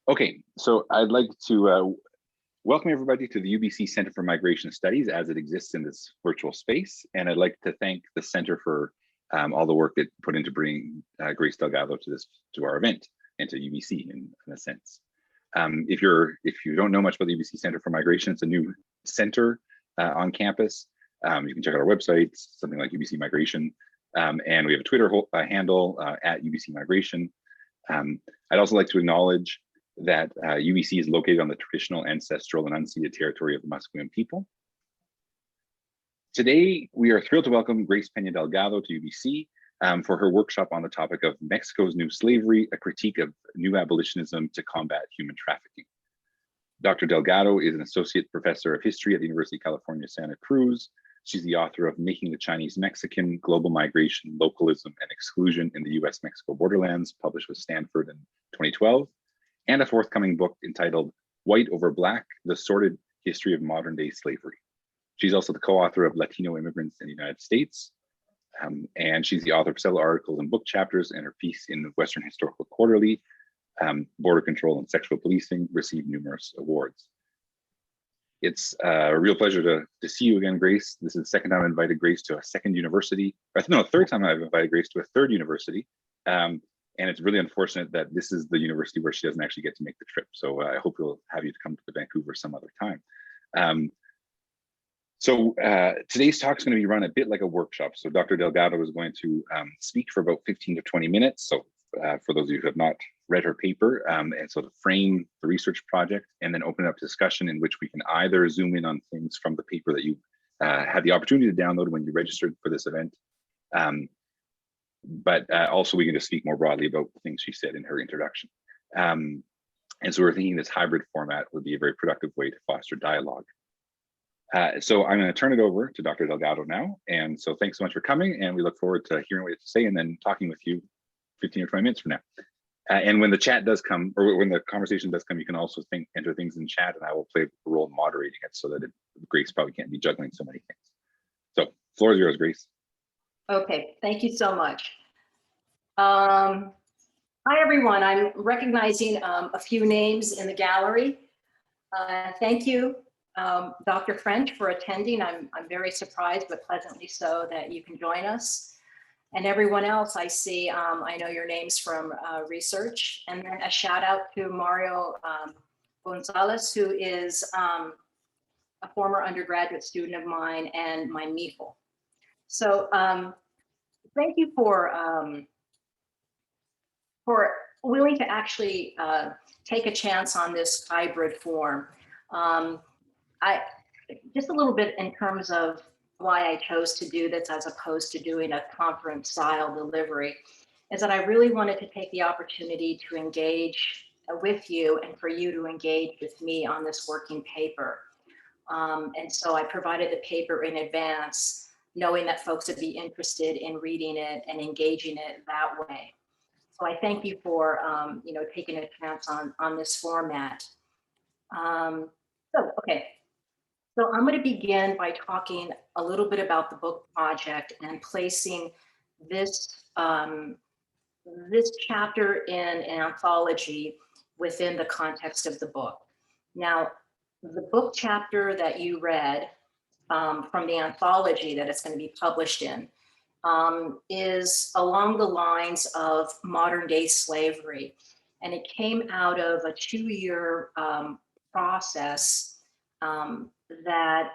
Okay, so I'd like to welcome everybody to the UBC Centre for Migration Studies as it exists in this virtual space. And I'd like to thank the Centre for all the work it put into bringing Grace Delgado to our event and to UBC in a sense. If you don't know much about the UBC Centre for Migration, it's a new center on campus. You can check out our website, something like UBC Migration. And we have a Twitter handle at UBC Migration. I'd also like to acknowledge that UBC is located on the traditional, ancestral, and unceded territory of the Musqueam people. Today, we are thrilled to welcome Grace Peña Delgado to UBC for her workshop on the topic of Mexico's New Slavery, a critique of Neo-Abolitionism to combat human trafficking. Dr. Delgado is an associate professor of history at the University of California, Santa Cruz. She's the author of Making the Chinese Mexican, Global Migration, Localism, and Exclusion in the US-Mexico Borderlands, published with Stanford in 2012. And a forthcoming book entitled White Over Black, The Sordid History of Modern Day Slavery. She's also the co-author of Latino Immigrants in the United States. And she's the author of several articles and book chapters, and her piece in the Western Historical Quarterly, Border Control and Sexual Policing, received numerous awards. It's a real pleasure to see you again, Grace. This is the second time I've invited Grace to a second university. Third time I've invited Grace to a third university. And it's really unfortunate that this is the university where she doesn't actually get to make the trip. So I hope we'll have you to come to Vancouver some other time. Today's talk is going to be run a bit like a workshop. So Dr. Delgado is going to speak for about 15 to 20 minutes. So for those of you who have not read her paper, and so to frame the research project and then open it up to discussion in which we can either zoom in on things from the paper that you had the opportunity to download when you registered for this event. But also we can just speak more broadly about the things she said in her introduction. And so we're thinking this hybrid format would be a very productive way to foster dialogue. So I'm going to turn it over to Dr. Delgado now. And so thanks so much for coming, and we look forward to hearing what you have to say and then talking with you 15 or 20 minutes from now. And when the chat does come, or when the conversation does come, you can also enter things in chat, and I will play a role in moderating it so that Grace probably can't be juggling so many things. So floor is yours, Grace. Okay, thank you so much. Hi, everyone. I'm recognizing a few names in the gallery. Thank you, Dr. French, for attending. I'm very surprised, but pleasantly so, that you can join us. And everyone else I see, I know your names from research. And then a shout out to Mario Gonzalez, who is a former undergraduate student of mine and my MEFL. So thank you for willing to actually take a chance on this hybrid form. Just a little bit in terms of why I chose to do this as opposed to doing a conference style delivery, is that I really wanted to take the opportunity to engage with you and for you to engage with me on this working paper. And so I provided the paper in advance, knowing that folks would be interested in reading it and engaging it that way. So I thank you for taking a chance on this format. So I'm going to begin by talking a little bit about the book project and placing this this chapter in an anthology within the context of the book. Now, the book chapter that you read from the anthology that it's going to be published in is along the lines of modern day slavery. And it came out of a 2-year process that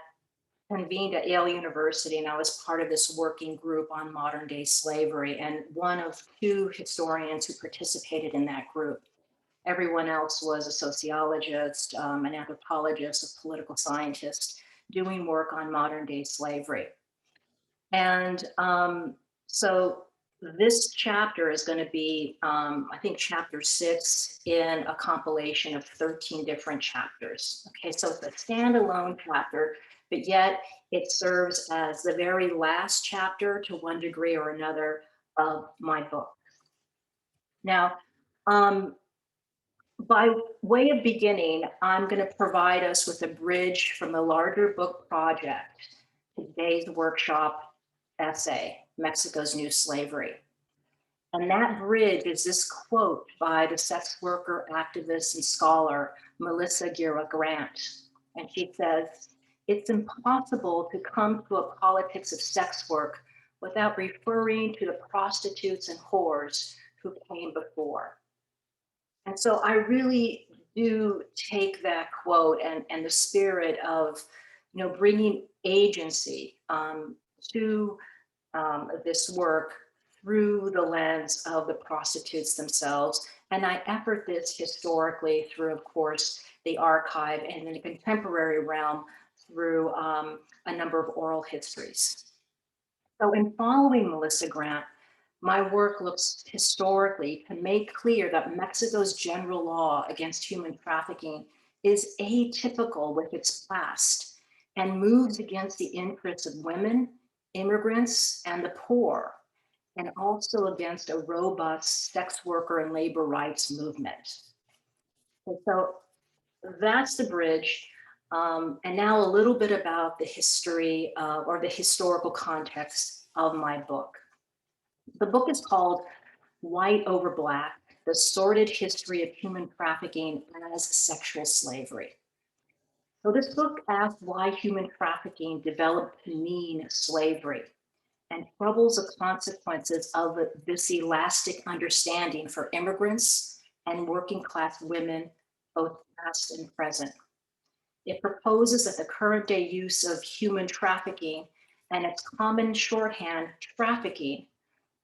convened at Yale University, and I was part of this working group on modern day slavery, and one of 2 historians who participated in that group. Everyone else was a sociologist, an anthropologist, a political scientist, doing work on modern day slavery. And so this chapter is going to be, I think, chapter 6 in a compilation of 13 different chapters. Okay, so it's a standalone chapter, but yet it serves as the very last chapter to one degree or another of my book. Now, by way of beginning, I'm going to provide us with a bridge from the larger book project, today's workshop essay, Mexico's New Slavery. And that bridge is this quote by the sex worker, activist, and scholar, Melissa Gira Grant. And she says, "It's impossible to come to a politics of sex work without referring to the prostitutes and whores who came before." And so I really do take that quote and the spirit of, bringing agency to this work through the lens of the prostitutes themselves. And I effort this historically through, of course, the archive, and in the contemporary realm through a number of oral histories. So in following Melissa Grant, my work looks historically to make clear that Mexico's general law against human trafficking is atypical with its past and moves against the interests of women, immigrants, and the poor, and also against a robust sex worker and labor rights movement. And so that's the bridge. And now a little bit about the history or the historical context of my book. The book is called White Over Black, The Sordid History of Human Trafficking as Sexual Slavery. So this book asks why human trafficking developed to mean slavery and troubles the consequences of this elastic understanding for immigrants and working class women, both past and present. It proposes that the current day use of human trafficking and its common shorthand, trafficking,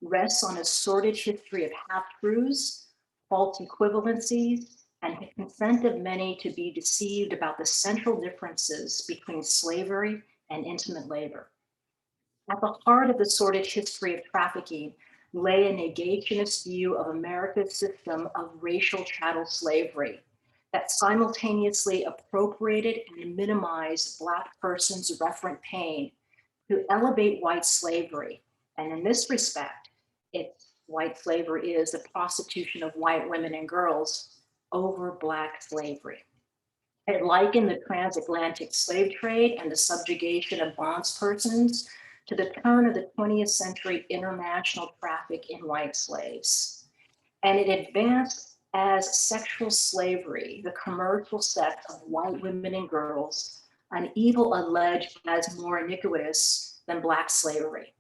rests on a sordid history of half-truths, false equivalencies, and the consent of many to be deceived about the central differences between slavery and intimate labor. At the heart of the sordid history of trafficking lay a negationist view of America's system of racial chattel slavery that simultaneously appropriated and minimized Black persons' referent pain to elevate white slavery. And in this respect, white slavery is the prostitution of white women and girls over Black slavery. It likened the transatlantic slave trade and the subjugation of bondspersons to the turn of the 20th century international traffic in white slaves. And it advanced as sexual slavery, the commercial sex of white women and girls, an evil alleged as more iniquitous than Black slavery.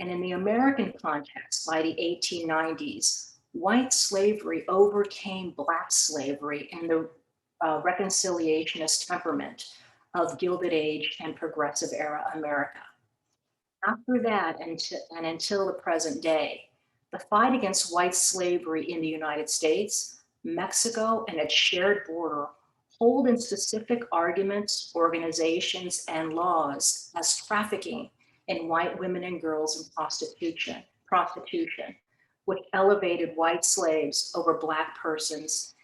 And in the American context, by the 1890s, white slavery overcame Black slavery in the reconciliationist temperament of Gilded Age and Progressive Era America. After that, and until the present day, the fight against white slavery in the United States, Mexico, and its shared border hold in specific arguments, organizations, and laws as trafficking in white women and girls in prostitution, which elevated white slaves over Black persons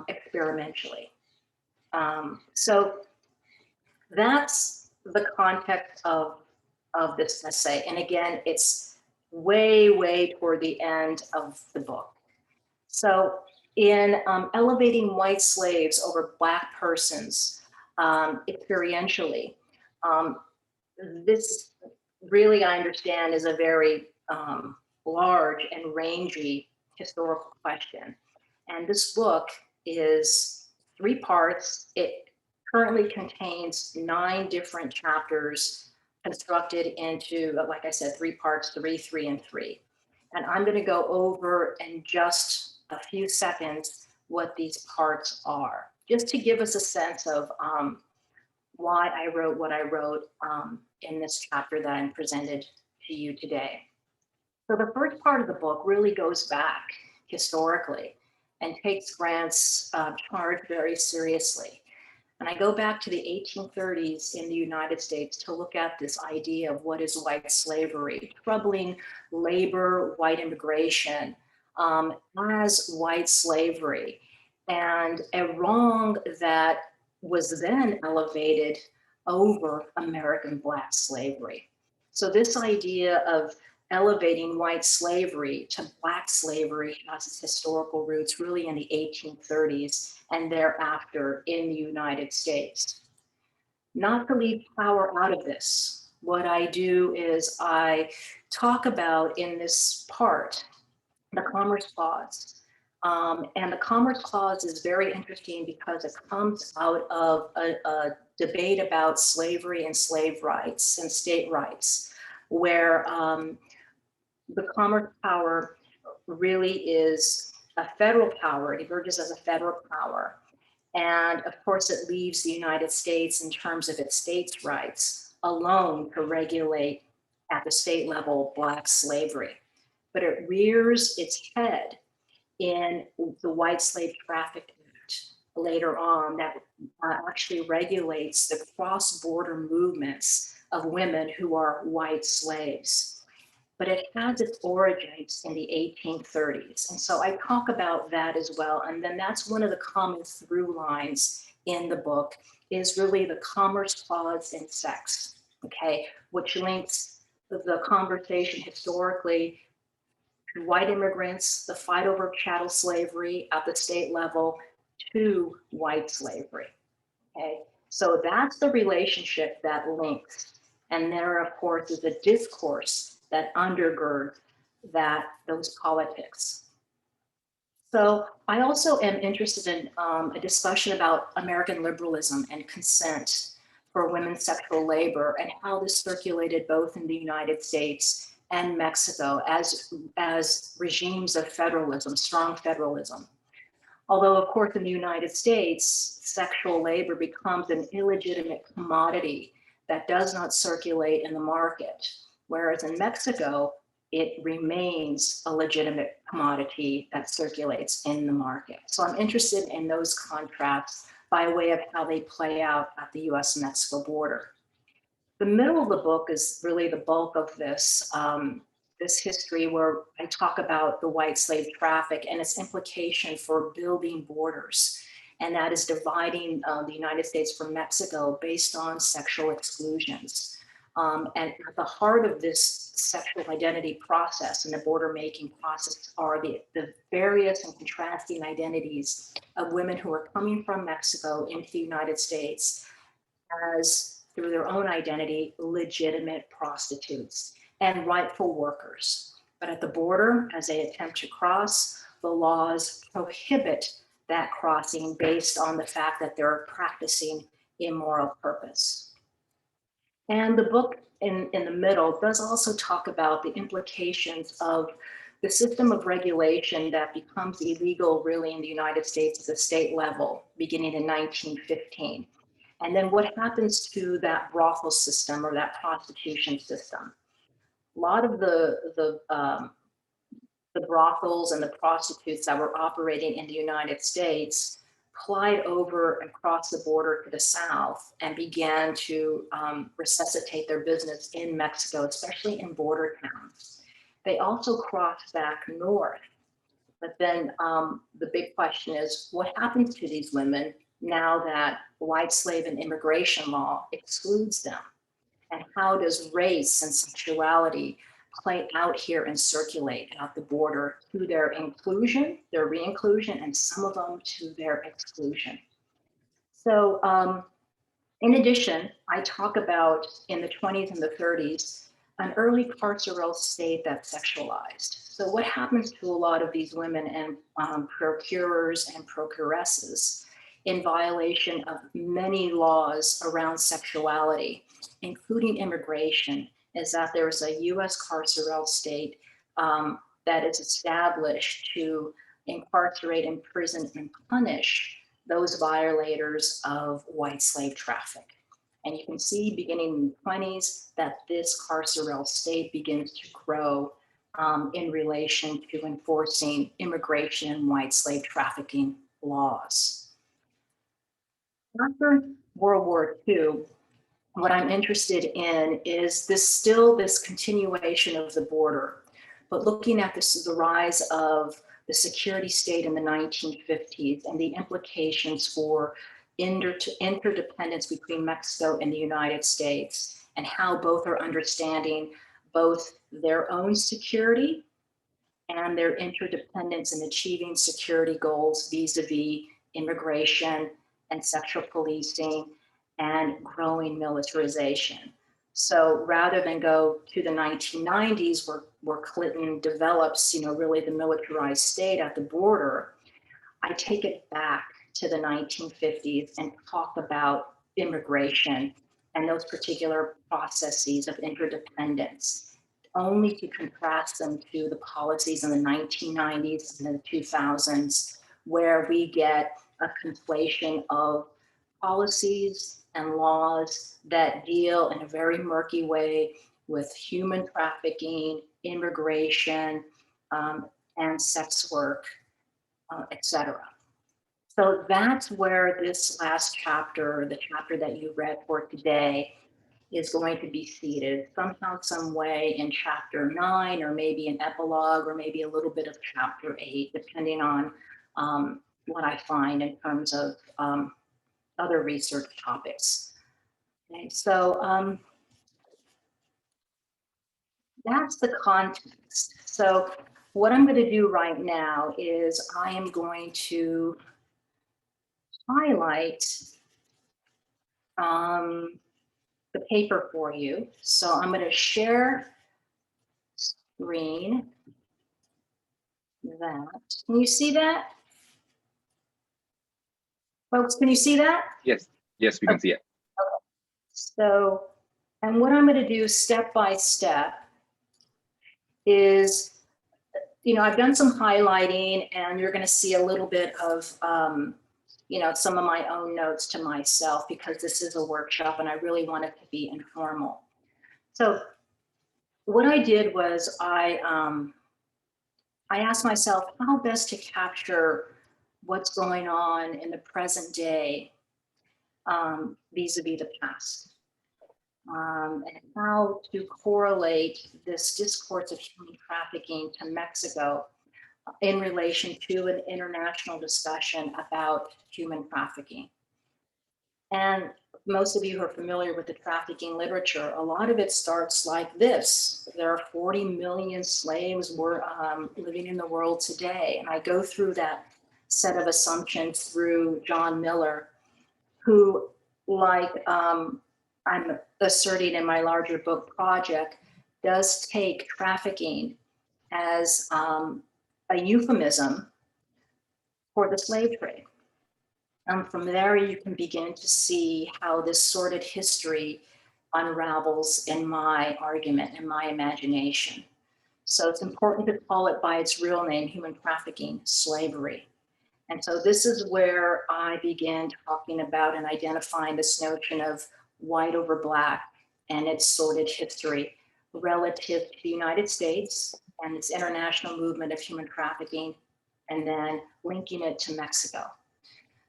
experimentally. So that's the context of this essay. And again, it's way toward the end of the book. So in elevating white slaves over Black persons experientially, this really, I understand, is a very large and rangy historical question. And this book is 3 parts. It currently contains 9 different chapters constructed into, like I said, 3 parts, 3, 3, and 3. And I'm going to go over in just a few seconds what these parts are, just to give us a sense of why I wrote what I wrote in this chapter that I'm presented to you today. So the first part of the book really goes back historically and takes Grant's charge very seriously. And I go back to the 1830s in the United States to look at this idea of what is white slavery, troubling labor, white immigration as white slavery, and a wrong that was then elevated over American Black slavery. So this idea of elevating white slavery to Black slavery has its historical roots really in the 1830s and thereafter in the United States. Not to leave power out of this, what I do is I talk about in this part the Commerce Clause. And the Commerce Clause is very interesting because it comes out of a debate about slavery and slave rights and state rights, where the commerce power really is a federal power. It emerges as a federal power. And of course, it leaves the United States in terms of its states' rights alone to regulate at the state level Black slavery. But it rears its head in the White Slave Traffic Act later on that actually regulates the cross-border movements of women who are white slaves. But it has its origins in the 1830s. And so I talk about that as well. And then that's one of the common through lines in the book is really the Commerce Clause and sex, okay, which links the conversation historically to white immigrants, the fight over chattel slavery at the state level, to white slavery, okay? So that's the relationship that links. And there, of course, is a discourse that undergird those politics. So I also am interested in a discussion about American liberalism and consent for women's sexual labor and how this circulated both in the United States and Mexico as regimes of federalism, strong federalism. Although, of course, in the United States, sexual labor becomes an illegitimate commodity that does not circulate in the market. Whereas in Mexico, it remains a legitimate commodity that circulates in the market. So I'm interested in those contrasts by way of how they play out at the US-Mexico border. The middle of the book is really the bulk of this, this history where I talk about the white slave traffic and its implication for building borders. And that is dividing the United States from Mexico based on sexual exclusions. And at the heart of this sexual identity process and the border making process are the various and contrasting identities of women who are coming from Mexico into the United States as, through their own identity, legitimate prostitutes and rightful workers. But at the border, as they attempt to cross, the laws prohibit that crossing based on the fact that they're practicing immoral purpose. And the book in the middle does also talk about the implications of the system of regulation that becomes illegal really in the United States at the state level, beginning in 1915. And then what happens to that brothel system or that prostitution system. A lot of the brothels and the prostitutes that were operating in the United States plied over across the border to the south and began to resuscitate their business in Mexico, especially in border towns. They also crossed back north. But then the big question is, what happens to these women now that white slave and immigration law excludes them? And how does race and sexuality play out here and circulate at the border to their inclusion, their re-inclusion, and some of them to their exclusion? So in addition, I talk about in the 20s and the 30s, an early carceral state that's sexualized. So what happens to a lot of these women and procurers and procuresses in violation of many laws around sexuality, including immigration, is that there's a US carceral state that is established to incarcerate, imprison, and punish those violators of white slave traffic. And you can see beginning in the 20s that this carceral state begins to grow in relation to enforcing immigration and white slave trafficking laws. After World War II, what I'm interested in is this continuation of the border, but looking at the rise of the security state in the 1950s and the implications for interdependence between Mexico and the United States, and how both are understanding both their own security and their interdependence in achieving security goals vis-a-vis immigration and sexual policing and growing militarization. So rather than go to the 1990s where Clinton develops, really the militarized state at the border, I take it back to the 1950s and talk about immigration and those particular processes of interdependence, only to contrast them to the policies in the 1990s and the 2000s, where we get a conflation of policies and laws that deal in a very murky way with human trafficking, immigration, and sex work, etc. So that's where this last chapter, the chapter that you read for today, is going to be seated somehow, some way in chapter 9, or maybe an epilogue, or maybe a little bit of chapter 8, depending on what I find in terms of other research topics. Okay, so that's the context. So what I'm going to do right now is I am going to highlight the paper for you. So I'm going to share screen that. Can you see that? Folks, can you see that? Yes, yes, we can see it. So, and what I'm going to do step by step is, I've done some highlighting, and you're going to see a little bit of, some of my own notes to myself, because this is a workshop and I really want it to be informal. So what I did was I asked myself how best to capture what's going on in the present day vis-a-vis the past, and how to correlate this discourse of human trafficking to Mexico in relation to an international discussion about human trafficking. And most of you who are familiar with the trafficking literature, a lot of it starts like this. There are 40 million slaves living in the world today. And I go through that set of assumptions through John Miller, who, like I'm asserting in my larger book project, does take trafficking as a euphemism for the slave trade. And from there, you can begin to see how this sordid history unravels in my argument, in my imagination. So it's important to call it by its real name, human trafficking, slavery. And so this is where I began talking about and identifying this notion of white over black and its sordid history relative to the United States and its international movement of human trafficking, and then linking it to Mexico.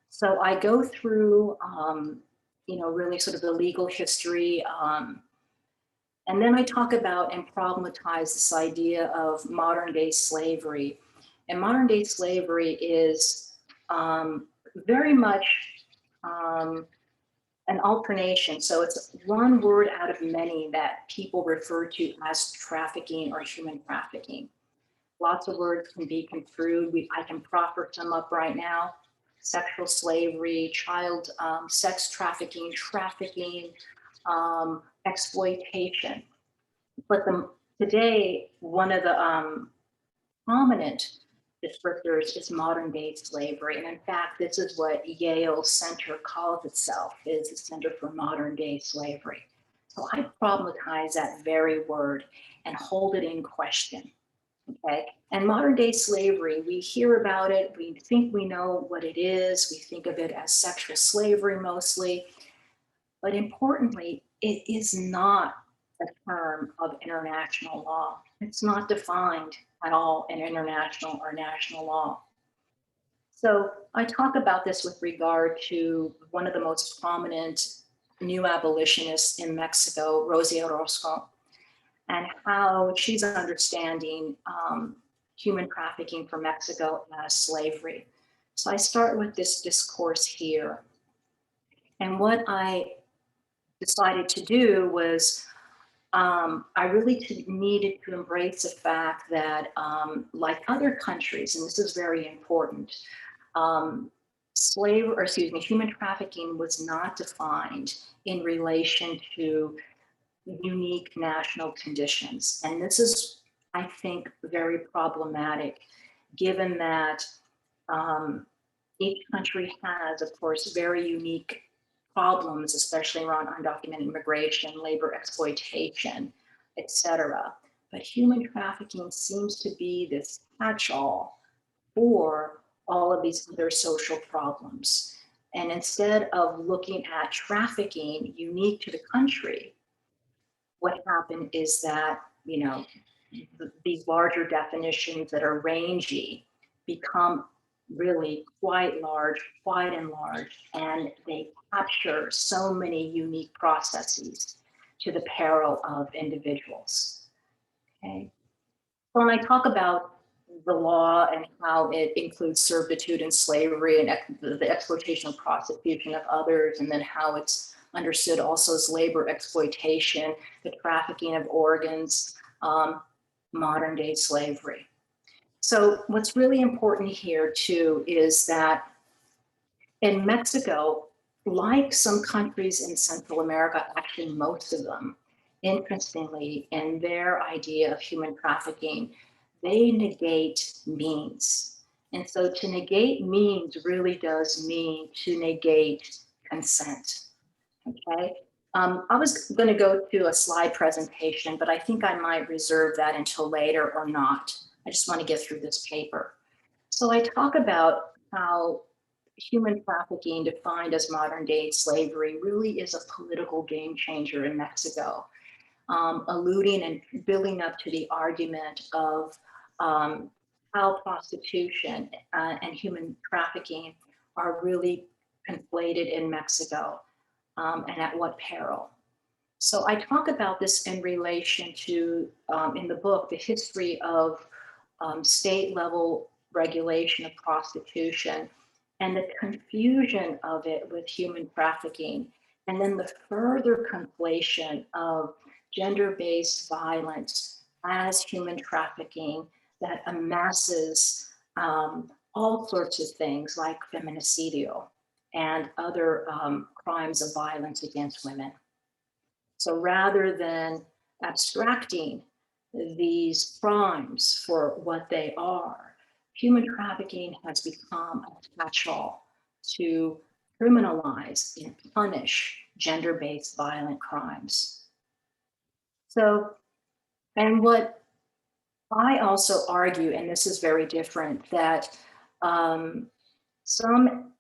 So I go through, really sort of the legal history, and then I talk about and problematize this idea of modern day slavery. And modern day slavery is very much an alternation. So it's one word out of many that people refer to as trafficking or human trafficking. Lots of words can be construed. I can proffer some up right now: sexual slavery, child sex trafficking, exploitation. But today, one of the prominent descriptors is modern day slavery. And in fact, this is what Yale Center calls itself, is the Center for Modern Day Slavery. So I problematize that very word and hold it in question. Okay, and modern day slavery, we hear about it, we think we know what it is, we think of it as sexual slavery mostly, but importantly, it is not a term of international law. It's not defined at all in international or national law. So I talk about this with regard to one of the most prominent new abolitionists in Mexico, Rosa Orozco, and how she's understanding human trafficking from Mexico as slavery. So I start with this discourse here. And what I decided to do was I really needed to embrace the fact that, like other countries, and this is very important, human trafficking was not defined in relation to unique national conditions. And this is, I think, very problematic, given that each country has, of course, very unique problems, especially around undocumented immigration, labor exploitation, etc. But human trafficking seems to be this catch-all for all of these other social problems. And instead of looking at trafficking unique to the country, what happened is that, these larger definitions that are rangy become really quite large, quite enlarged, and they capture so many unique processes to the peril of individuals. Okay. So when I talk about the law and how it includes servitude and slavery and the exploitation and prostitution of others, and then how it's understood also as labor exploitation, the trafficking of organs, modern day slavery. So what's really important here too is that in Mexico, like some countries in Central America, actually most of them, interestingly, in their idea of human trafficking, they negate means. And so to negate means really does mean to negate consent, okay? I was going to go to a slide presentation, but I think I might reserve that until later or not. I just want to get through this paper. So I talk about how human trafficking, defined as modern day slavery, really is a political game changer in Mexico, alluding and building up to the argument of how prostitution and human trafficking are really conflated in Mexico, and at what peril. So I talk about this in relation to, in the book, the history of state level regulation of prostitution and the confusion of it with human trafficking, and then the further conflation of gender-based violence as human trafficking that amasses all sorts of things like feminicidio and other crimes of violence against women. So rather than abstracting these crimes for what they are, human trafficking has become a catch-all to criminalize and punish gender-based violent crimes. So, and what I also argue, and this is very different, that some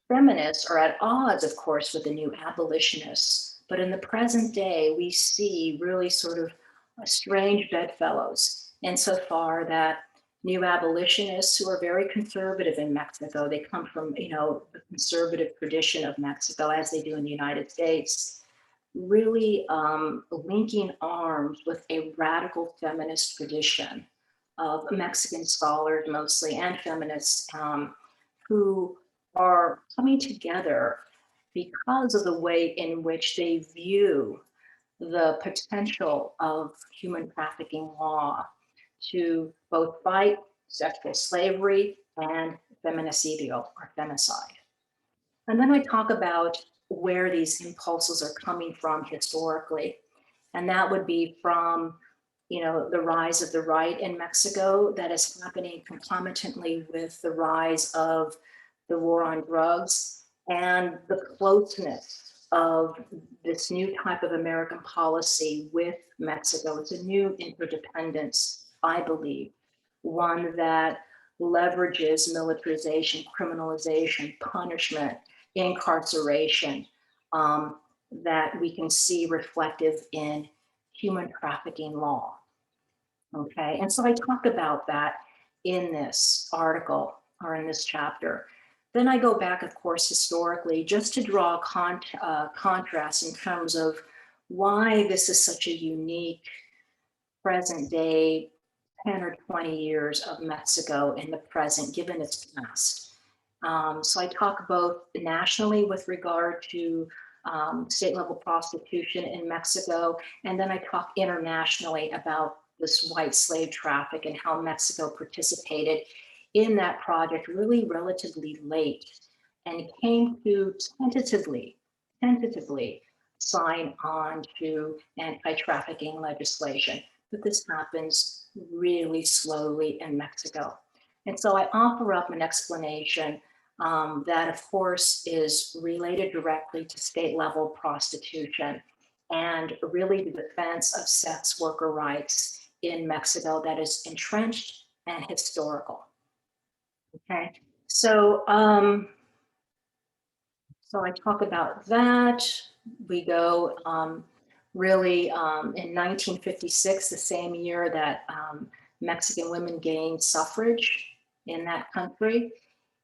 feminists are at odds, of course, with the new abolitionists, but in the present day, we see really sort of strange bedfellows insofar that new abolitionists who are very conservative in Mexico, they come from, the conservative tradition of Mexico, as they do in the United States, really linking arms with a radical feminist tradition of Mexican scholars mostly and feminists who are coming together because of the way in which they view the potential of human trafficking law to both fight sexual slavery and feminicidio or femicide. And then I talk about where these impulses are coming from historically. And that would be from, the rise of the right in Mexico that is happening concomitantly with the rise of the war on drugs and the closeness of this new type of American policy with Mexico. It's a new interdependence, I believe, one that leverages militarization, criminalization, punishment, incarceration, that we can see reflective in human trafficking law. Okay, and so I talk about that in this article or in this chapter. Then I go back, of course, historically, just to draw a contrast in terms of why this is such a unique present day 10 or 20 years of Mexico in the present, given its past. So I talk both nationally with regard to state level prostitution in Mexico, and then I talk internationally about this white slave traffic and how Mexico participated in that project really relatively late and came to tentatively sign on to anti-trafficking legislation. But this happens really slowly in Mexico. And so I offer up an explanation that, of course, is related directly to state-level prostitution and really the defense of sex worker rights in Mexico that is entrenched and historical. Okay, so so I talk about that. We go really in 1956, the same year that Mexican women gained suffrage in that country,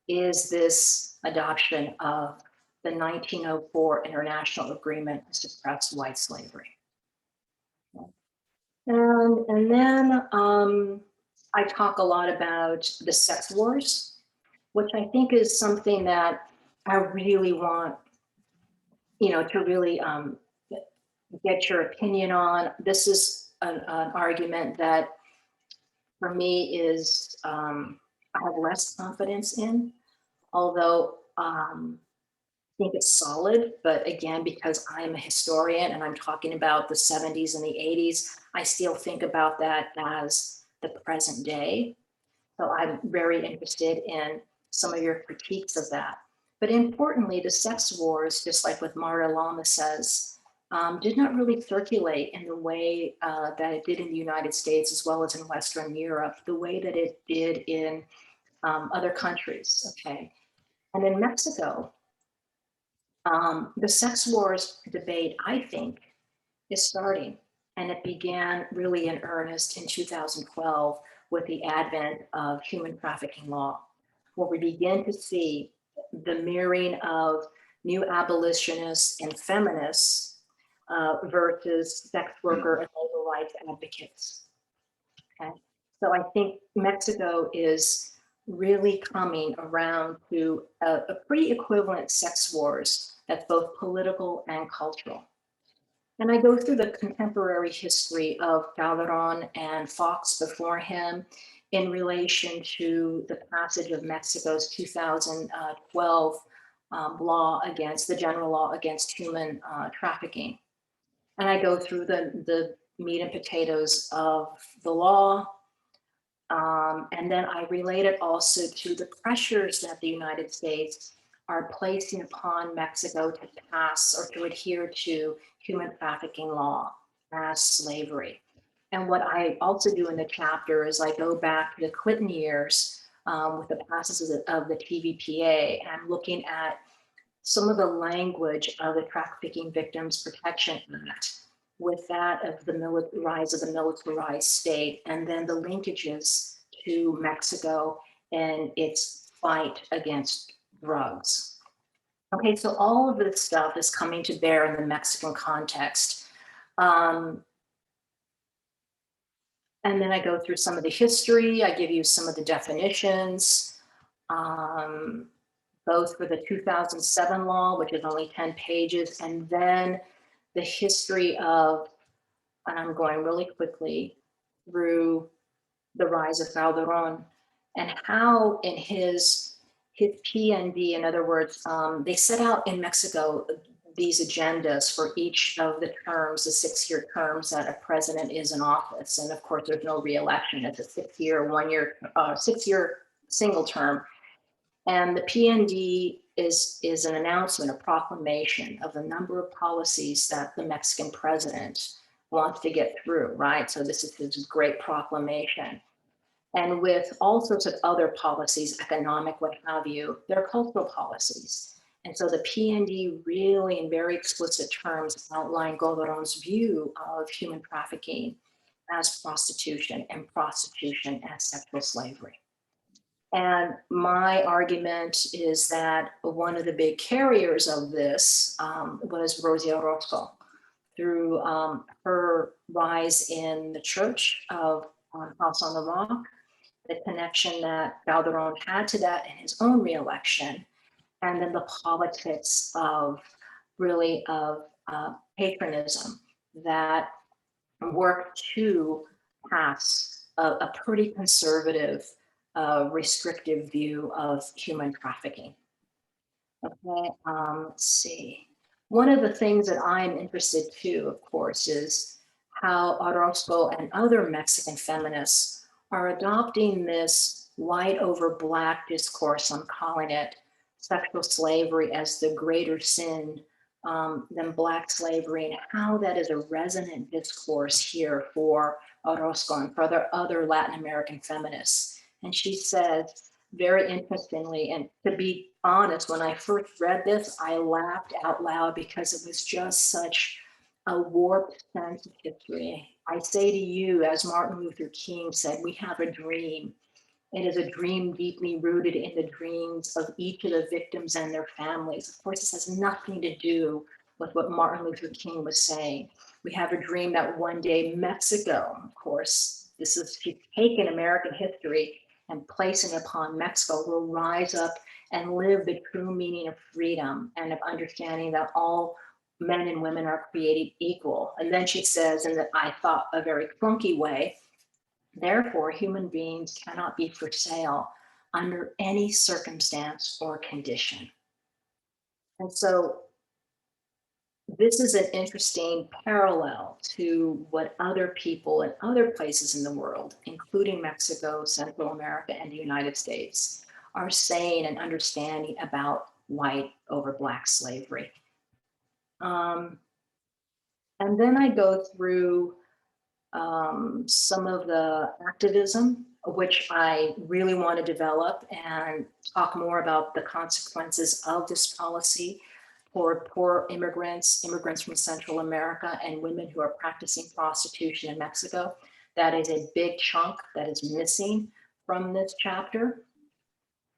is this adoption of the 1904 International Agreement to Suppress White Slavery. And then I talk a lot about the sex wars, which I think is something that I really want, to really get your opinion on. This is an argument that for me is, I have less confidence in, although I think it's solid, but again, because I'm a historian and I'm talking about the 70s and the 80s, I still think about that as the present day. So I'm very interested in some of your critiques of that. But importantly, the sex wars, just like what Marta Lama says, did not really circulate in the way that it did in the United States, as well as in Western Europe, the way that it did in other countries, okay? And in Mexico, the sex wars debate, I think, is starting. And it began really in earnest in 2012 with the advent of human trafficking law, where we begin to see the mirroring of Neo-Abolitionists and feminists versus sex worker and labor rights advocates. Okay, so I think Mexico is really coming around to a pretty equivalent sex wars that's both political and cultural. And I go through the contemporary history of Calderón and Fox before him in relation to the passage of Mexico's 2012 law against the general law against human trafficking. And I go through the meat and potatoes of the law. And then I relate it also to the pressures that the United States are placing upon Mexico to pass or to adhere to human trafficking law as slavery. And what I also do in the chapter is I go back to the Clinton years with the passage of the TVPA, and I'm looking at some of the language of the Trafficking Victims Protection Act with that of the rise of the militarized state, and then the linkages to Mexico and its fight against drugs. Okay, so all of this stuff is coming to bear in the Mexican context. And then I go through some of the history, I give you some of the definitions, both for the 2007 law, which is only 10 pages, and then the history of, and I'm going really quickly through the rise of Calderón and how in his PND, in other words, they set out in Mexico these agendas for each of the terms, the 6-year terms that a president is in office. And of course, there's no re-election. It's a 6-year single term. And the PND is an announcement, a proclamation of the number of policies that the Mexican president wants to get through, right? So this is his great proclamation. And with all sorts of other policies, economic, what have you, they're cultural policies. And so the PND really, in very explicit terms, outline Calderón's view of human trafficking as prostitution and prostitution as sexual slavery. And my argument is that one of the big carriers of this was Rosa Orozco through her rise in the Church of House on the Rock, the connection that Calderón had to that in his own reelection, and then the politics of really of patronism that worked to pass a pretty conservative, restrictive view of human trafficking. Okay, let's see. One of the things that I'm interested too, of course, is how Orozco and other Mexican feminists are adopting this white over black discourse. I'm calling it sexual slavery as the greater sin than black slavery, and how that is a resonant discourse here for Orozco and for other Latin American feminists. And she says, very interestingly, and to be honest, when I first read this, I laughed out loud because it was just such a warped sense of history. I say to you, as Martin Luther King said, we have a dream. It is a dream deeply rooted in the dreams of each of the victims and their families. Of course, this has nothing to do with what Martin Luther King was saying. We have a dream that one day Mexico, of course, this is, she's taken American history and placing it upon Mexico, will rise up and live the true meaning of freedom and of understanding that all men and women are created equal. And then she says, in that I thought a very clunky way, therefore, human beings cannot be for sale under any circumstance or condition. And so this is an interesting parallel to what other people in other places in the world, including Mexico, Central America, and the United States, are saying and understanding about white over black slavery. And then I go through some of the activism, which I really want to develop and talk more about the consequences of this policy for poor immigrants from Central America, and women who are practicing prostitution in Mexico. That is a big chunk that is missing from this chapter.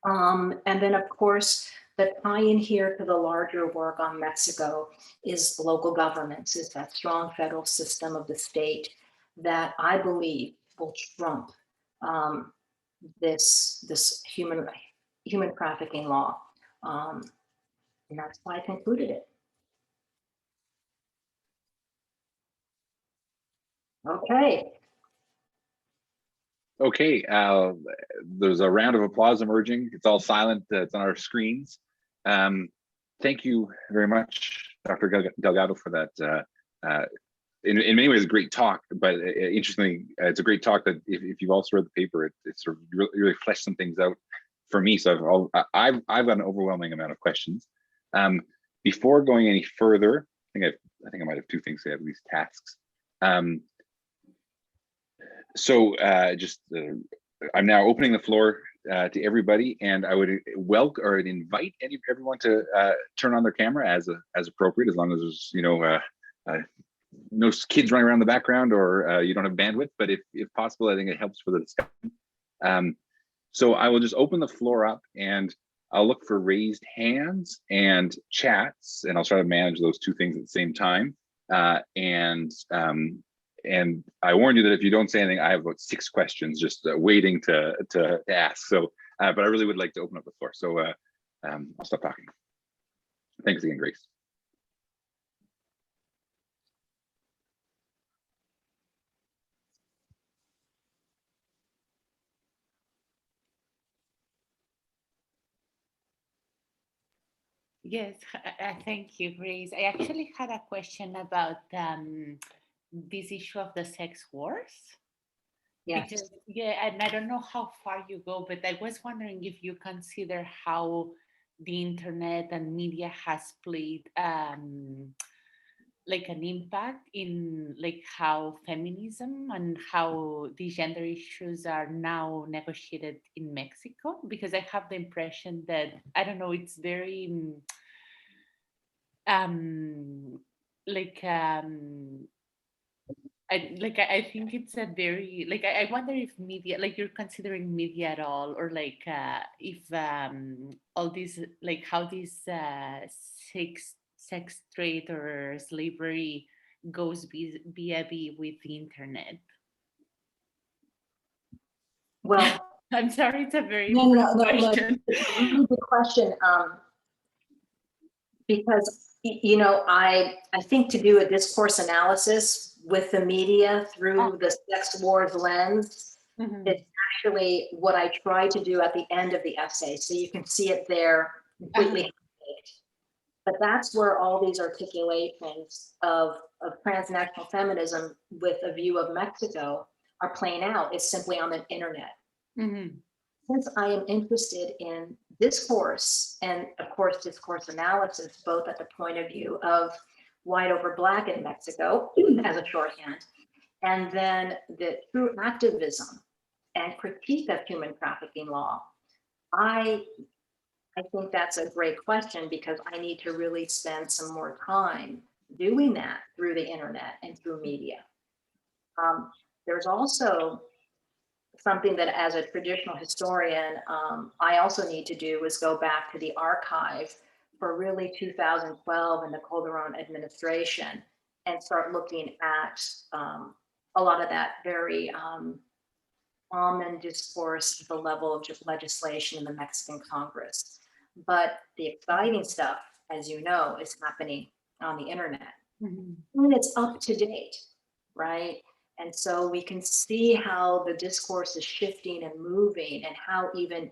And then, of course, the tie-in here to the larger work on Mexico is local governments, is that strong federal system of the state that I believe will trump this human trafficking law. And that's why I concluded it. Okay. Okay, there's a round of applause emerging. It's all silent. It's on our screens. Thank you very much, Dr. Delgado, for that. In many ways, a great talk, but interestingly, it's a great talk that if you've also read the paper, it sort of really fleshed some things out for me. So I've got an overwhelming amount of questions. Before going any further, I think I might have two things to say, at least tasks. I'm now opening the floor to everybody, and I would welcome or invite everyone to turn on their camera as appropriate, as long as there's no kids running around the background or you don't have bandwidth. But if possible, I think it helps for the discussion. So I will just open the floor up, and I'll look for raised hands and chats, and I'll try to manage those two things at the same time. And I warn you that if you don't say anything, I have about 6 questions just waiting to ask. So, but I really would like to open up the floor. So I'll stop talking. Thanks again, Grace. Yes, thank you, Grace. I actually had a question about this issue of the sex wars. Yes. Because, and I don't know how far you go, but I was wondering if you consider how the internet and media has played like an impact in like how feminism and how the gender issues are now negotiated in Mexico, because I have the impression that, I don't know, it's very I think it's a very I wonder if media, like, you're considering media at all, or like if all this, like how this sex trade or slavery goes vis-a-vis with the internet. Well, I'm sorry, it's a very no, question. it's a really good question, because I think to do a discourse analysis with the media through the sex wars lens, it's actually what I try to do at the end of the essay, so you can see it there completely. But that's where all these articulations of transnational feminism with a view of Mexico are playing out. It's simply on the internet. Mm-hmm. Since I am interested in discourse and, of course, discourse analysis, both at the point of view of white over black in Mexico as a shorthand, and then the true activism and critique of human trafficking law, I think that's a great question, because I need to really spend some more time doing that through the internet and through media. There's also something that, as a traditional historian, I also need to do, is go back to the archive for really 2012 and the Calderón administration, and start looking at a lot of that very common discourse at the level of just legislation in the Mexican Congress. But the exciting stuff, as you know, is happening on the internet. Mm-hmm. And it's up to date, right? And so we can see how the discourse is shifting and moving, and how even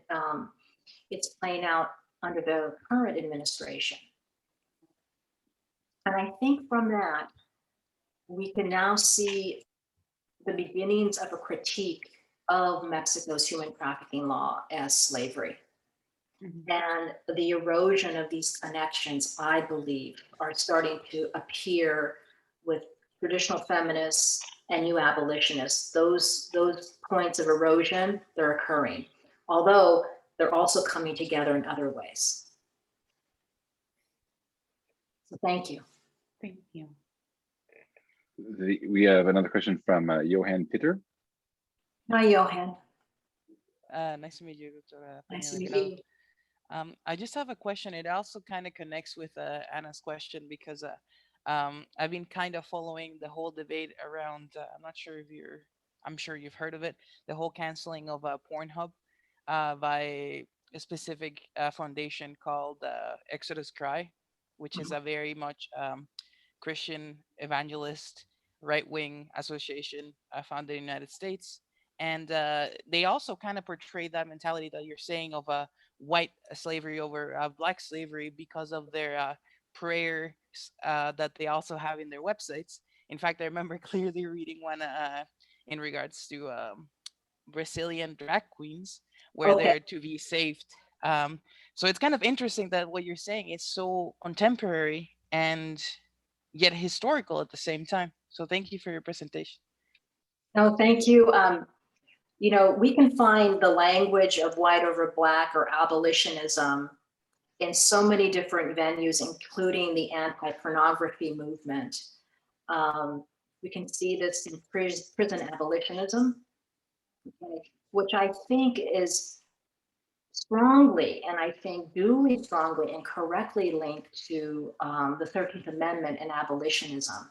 it's playing out under the current administration. And I think from that, we can now see the beginnings of a critique of Mexico's human trafficking law as slavery. Mm-hmm. And the erosion of these connections, I believe, are starting to appear with traditional feminists and new abolitionists. Those points of erosion, they're occurring, although they're also coming together in other ways. So thank you. Thank you. We have another question from Johan Pitter. Hi, Johan. Nice to meet you, Dr. Nice Peña to meet Delgado. you. I just have a question. It also kind of connects with Anna's question, because I've been kind of following the whole debate around, I'm sure you've heard of it, the whole canceling of Pornhub by a specific foundation called Exodus Cry, which is a very much Christian evangelist right-wing association founded in the United States. And they also kind of portray that mentality that you're saying of white slavery over black slavery, because of their prayers that they also have in their websites. In fact, I remember clearly reading one in regards to Brazilian drag queens, where Okay. they're to be saved. So it's kind of interesting that what you're saying is so contemporary and yet historical at the same time. So thank you for your presentation. No, thank you. You know, we can find the language of white over black or abolitionism in so many different venues, including the anti-pornography movement. We can see this in prison abolitionism, okay, which I think is strongly, and I think duly strongly and correctly linked to the 13th Amendment and abolitionism.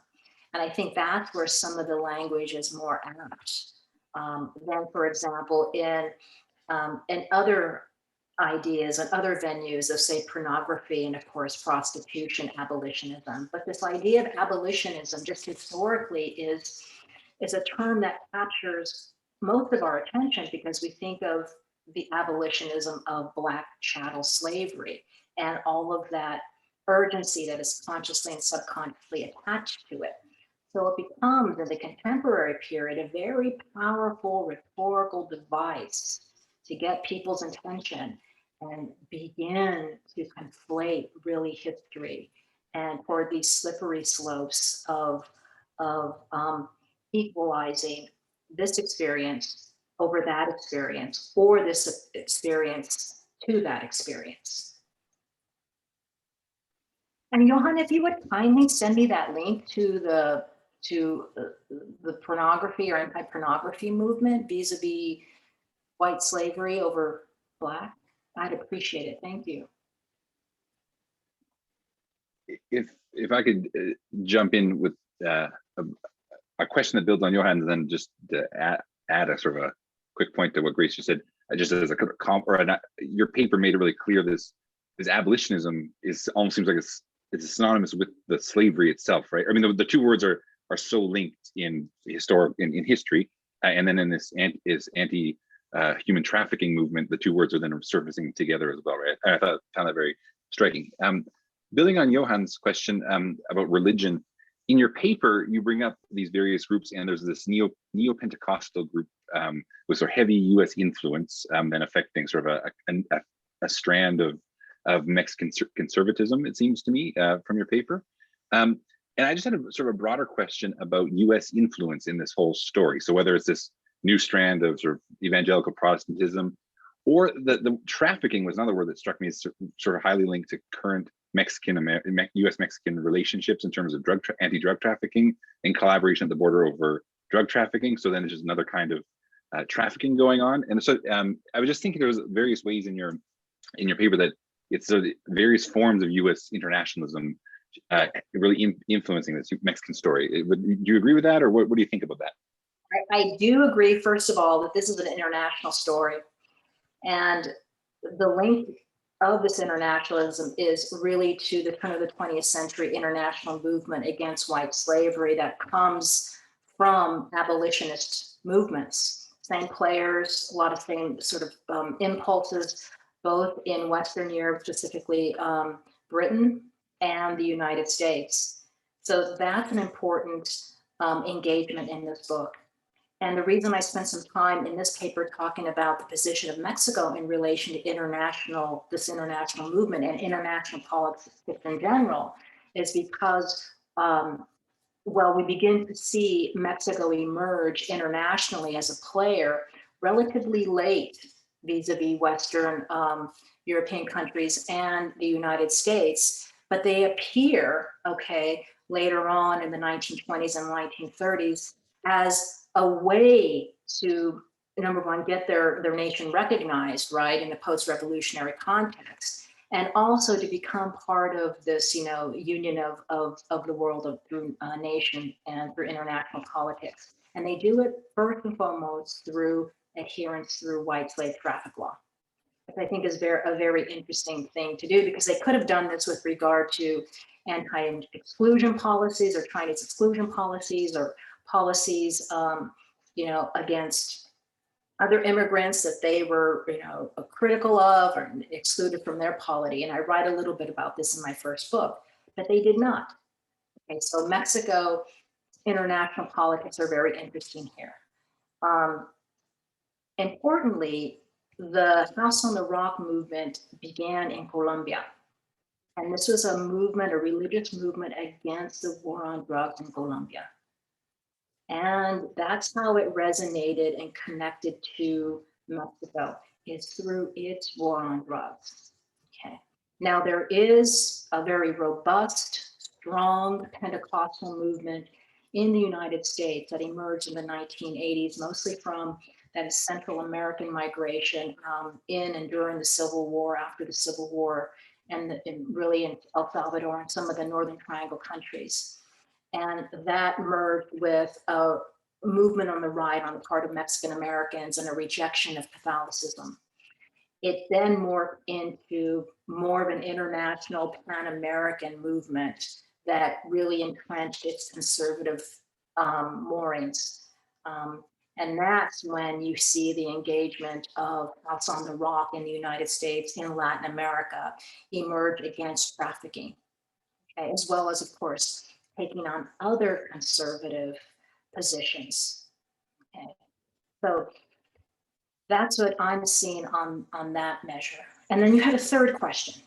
And I think that's where some of the language is more apt than, for example, in other ideas and other venues of, say, pornography and, of course, prostitution abolitionism. But this idea of abolitionism, just historically, is a term that captures most of our attention, because we think of the abolitionism of Black chattel slavery and all of that urgency that is consciously and subconsciously attached to it. So it becomes, in the contemporary period, a very powerful rhetorical device to get people's attention and begin to conflate really history and toward these slippery slopes of equalizing this experience over that experience, or this experience to that experience. And Johan, if you would kindly send me that link to the pornography or anti-pornography movement vis-a-vis white slavery over Black, I'd appreciate it. Thank you. If I could jump in with a question that builds on Johan's, and then just to add a sort of a quick point to what Grace just said, just as a your paper made it really clear this abolitionism is almost seems like it's synonymous with the slavery itself, right? I mean, the two words are so linked in history, and then in this anti human trafficking movement, the two words are then surfacing together as well, right? I found that very striking. building on Johan's question about religion, in your paper, you bring up these various groups, and there's this neo-Pentecostal group with sort of heavy U.S. influence, then affecting sort of a strand of Mexican conservatism, it seems to me, from your paper. And I just had a sort of a broader question about U.S. influence in this whole story. So whether it's this new strand of sort of evangelical Protestantism, or the trafficking was another word that struck me as sort of highly linked to current U.S.-Mexican relationships in terms of anti-drug trafficking and collaboration at the border over drug trafficking. So then it's just another kind of trafficking going on. And so I was just thinking there was various ways in your paper that it's sort of various forms of U.S. internationalism really influencing this Mexican story. Do you agree with that, or what do you think about that? I do agree, first of all, that this is an international story. And the link of this internationalism is really to the kind of the 20th century international movement against white slavery that comes from abolitionist movements. Same players, a lot of same sort of impulses, both in Western Europe, specifically Britain and the United States. So that's an important engagement in this book. And the reason I spent some time in this paper talking about the position of Mexico in relation to this international movement and international politics in general is because, well, we begin to see Mexico emerge internationally as a player relatively late vis-a-vis Western European countries and the United States, but they appear, okay, later on in the 1920s and 1930s as a way to, number one, get their nation recognized, right, in the post-revolutionary context, and also to become part of this, union of the world through nation and through international politics. And they do it first and foremost through adherence through white slave traffic law, which I think is a very interesting thing to do, because they could have done this with regard to anti-exclusion policies or Chinese exclusion policies or policies, against other immigrants that they were, critical of or excluded from their polity. And I write a little bit about this in my first book, but they did not. Okay, so Mexico, international politics are very interesting here. Importantly, the House on the Rock movement began in Colombia. And this was a movement, a religious movement against the war on drugs in Colombia. And that's how it resonated and connected to Mexico, is through its war on drugs. Okay. Now there is a very robust, strong Pentecostal movement in the United States that emerged in the 1980s, mostly from that Central American migration in and during the Civil War, after the Civil War, and really in El Salvador and some of the Northern Triangle countries. And that merged with a movement on the right on the part of Mexican Americans and a rejection of Catholicism. It then morphed into more of an international Pan-American movement that really entrenched its conservative moorings. And that's when you see the engagement of House on the Rock in the United States, in Latin America, emerge against trafficking, okay, as well as, of course, taking on other conservative positions. Okay, so that's what I'm seeing on that measure. And then you had a third question.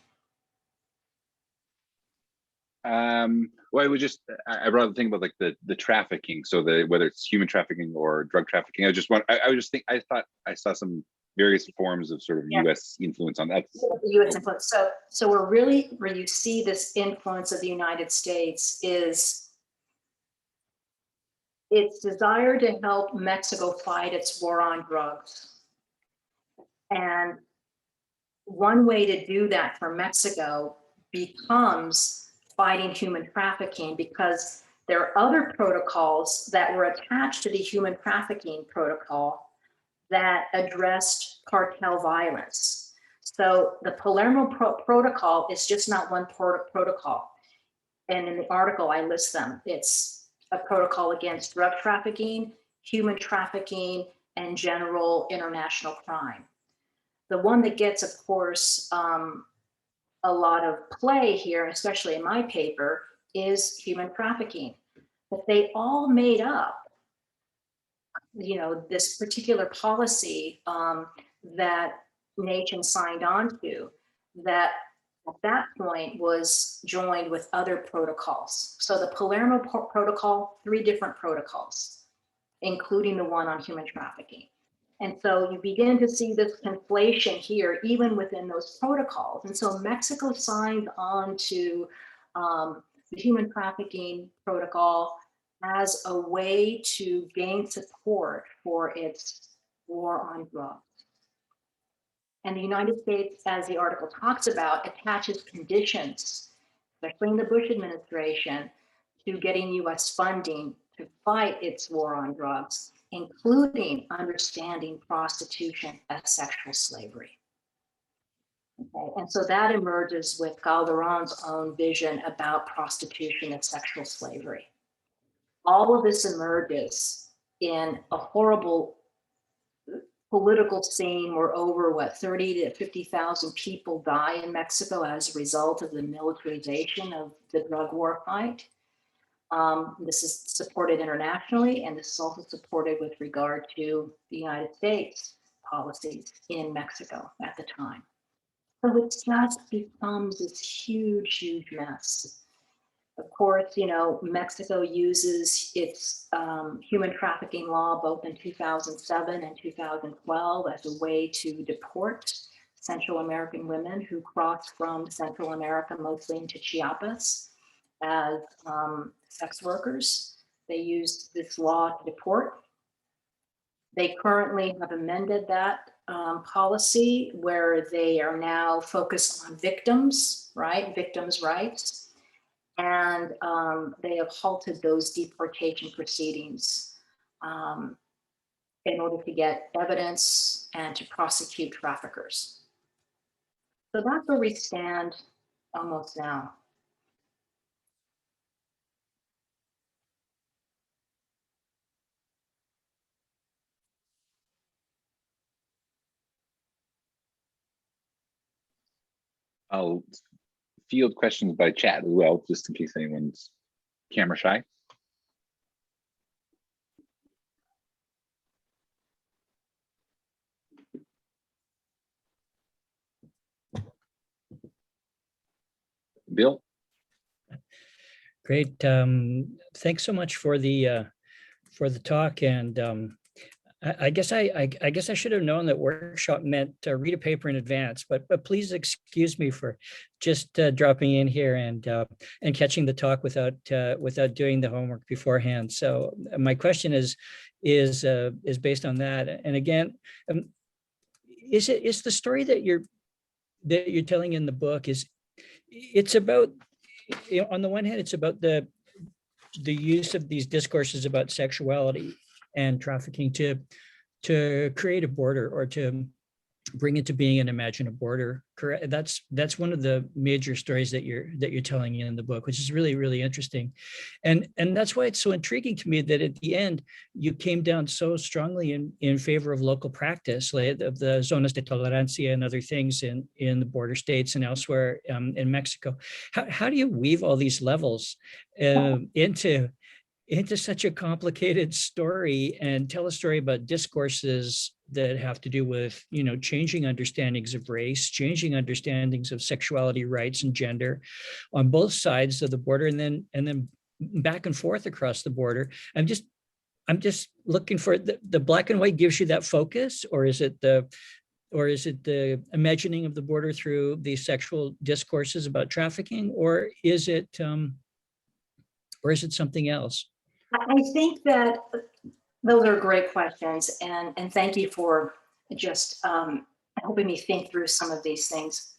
Well, it was just, I brought up the thing about like the trafficking. So whether it's human trafficking or drug trafficking, I thought I saw some various forms of sort of U.S. influence on that. U.S. influence. So we're really, where you see this influence of the United States is its desire to help Mexico fight its war on drugs. And one way to do that for Mexico becomes fighting human trafficking, because there are other protocols that were attached to the human trafficking protocol that addressed cartel violence. So the Palermo protocol is just not one protocol. And in the article, I list them. It's a protocol against drug trafficking, human trafficking, and general international crime. The one that gets, of course, a lot of play here, especially in my paper, is human trafficking. But they all made up, this particular policy that nations signed on to, that at that point was joined with other protocols. So the Palermo Protocol, 3 different protocols, including the one on human trafficking. And so you begin to see this conflation here, even within those protocols. And so Mexico signed on to the human trafficking protocol as a way to gain support for its war on drugs. And the United States, as the article talks about, attaches conditions, especially in the Bush administration, to getting US funding to fight its war on drugs, including understanding prostitution as sexual slavery. Okay. And so that emerges with Calderón's own vision about prostitution as sexual slavery. All of this emerges in a horrible political scene where over 30 to 50,000 people die in Mexico as a result of the militarization of the drug war fight. This is supported internationally, and this is also supported with regard to the United States policies in Mexico at the time. So it just becomes this huge, huge mess. Of course, Mexico uses its human trafficking law both in 2007 and 2012 as a way to deport Central American women who crossed from Central America, mostly into Chiapas, as sex workers. They used this law to deport. They currently have amended that policy where they are now focused on victims, right? Victims' rights. And they have halted those deportation proceedings in order to get evidence and to prosecute traffickers. So that's where we stand almost now. I'll field questions by chat as well, just in case anyone's camera shy. Bill? Great. Thanks so much for the talk. And I guess I should have known that workshop meant read a paper in advance, but please excuse me for just dropping in here and catching the talk without doing the homework beforehand. So my question is based on that. And again, is the story that you're telling in the book it's about, on the one hand, it's about the use of these discourses about sexuality and trafficking to create a border or to bring into being and imagine a border. Correct. That's one of the major stories that you're telling in the book, which is really, really interesting. And that's why it's so intriguing to me that at the end, you came down so strongly in favor of local practice, like of the zonas de tolerancia and other things in the border states and elsewhere in Mexico. How do you weave all these levels into such a complicated story and tell a story about discourses that have to do with, changing understandings of race, changing understandings of sexuality, rights, and gender on both sides of the border, and then back and forth across the border. I'm just looking for the black and white gives you that focus, or is it the imagining of the border through these sexual discourses about trafficking, or is it something else? I think that those are great questions, and thank you for just helping me think through some of these things.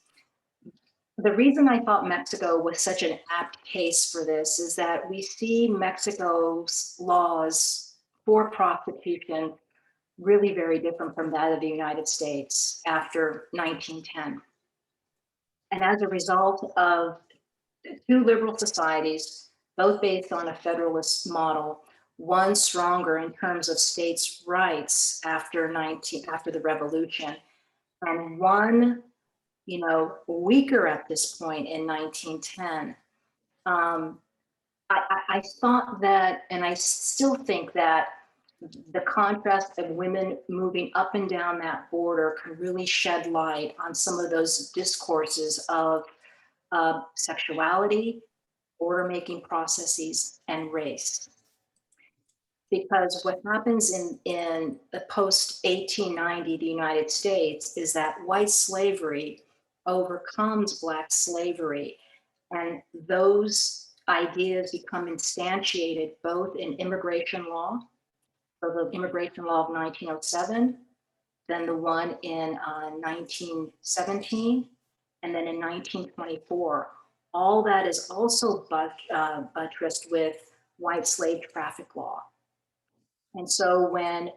The reason I thought Mexico was such an apt case for this is that we see Mexico's laws for prostitution really very different from that of the United States after 1910. And as a result of 2 liberal societies, both based on a federalist model, one stronger in terms of states' rights after the revolution, and one weaker at this point in 1910. I thought that, and I still think that the contrast of women moving up and down that border can really shed light on some of those discourses of sexuality, order-making processes, and race. Because what happens in the post-1890 the United States is that white slavery overcomes Black slavery, and those ideas become instantiated both in immigration law, so the immigration law of 1907, then the one in 1917, and then in 1924. All that is also buttressed with white slave traffic law. And so when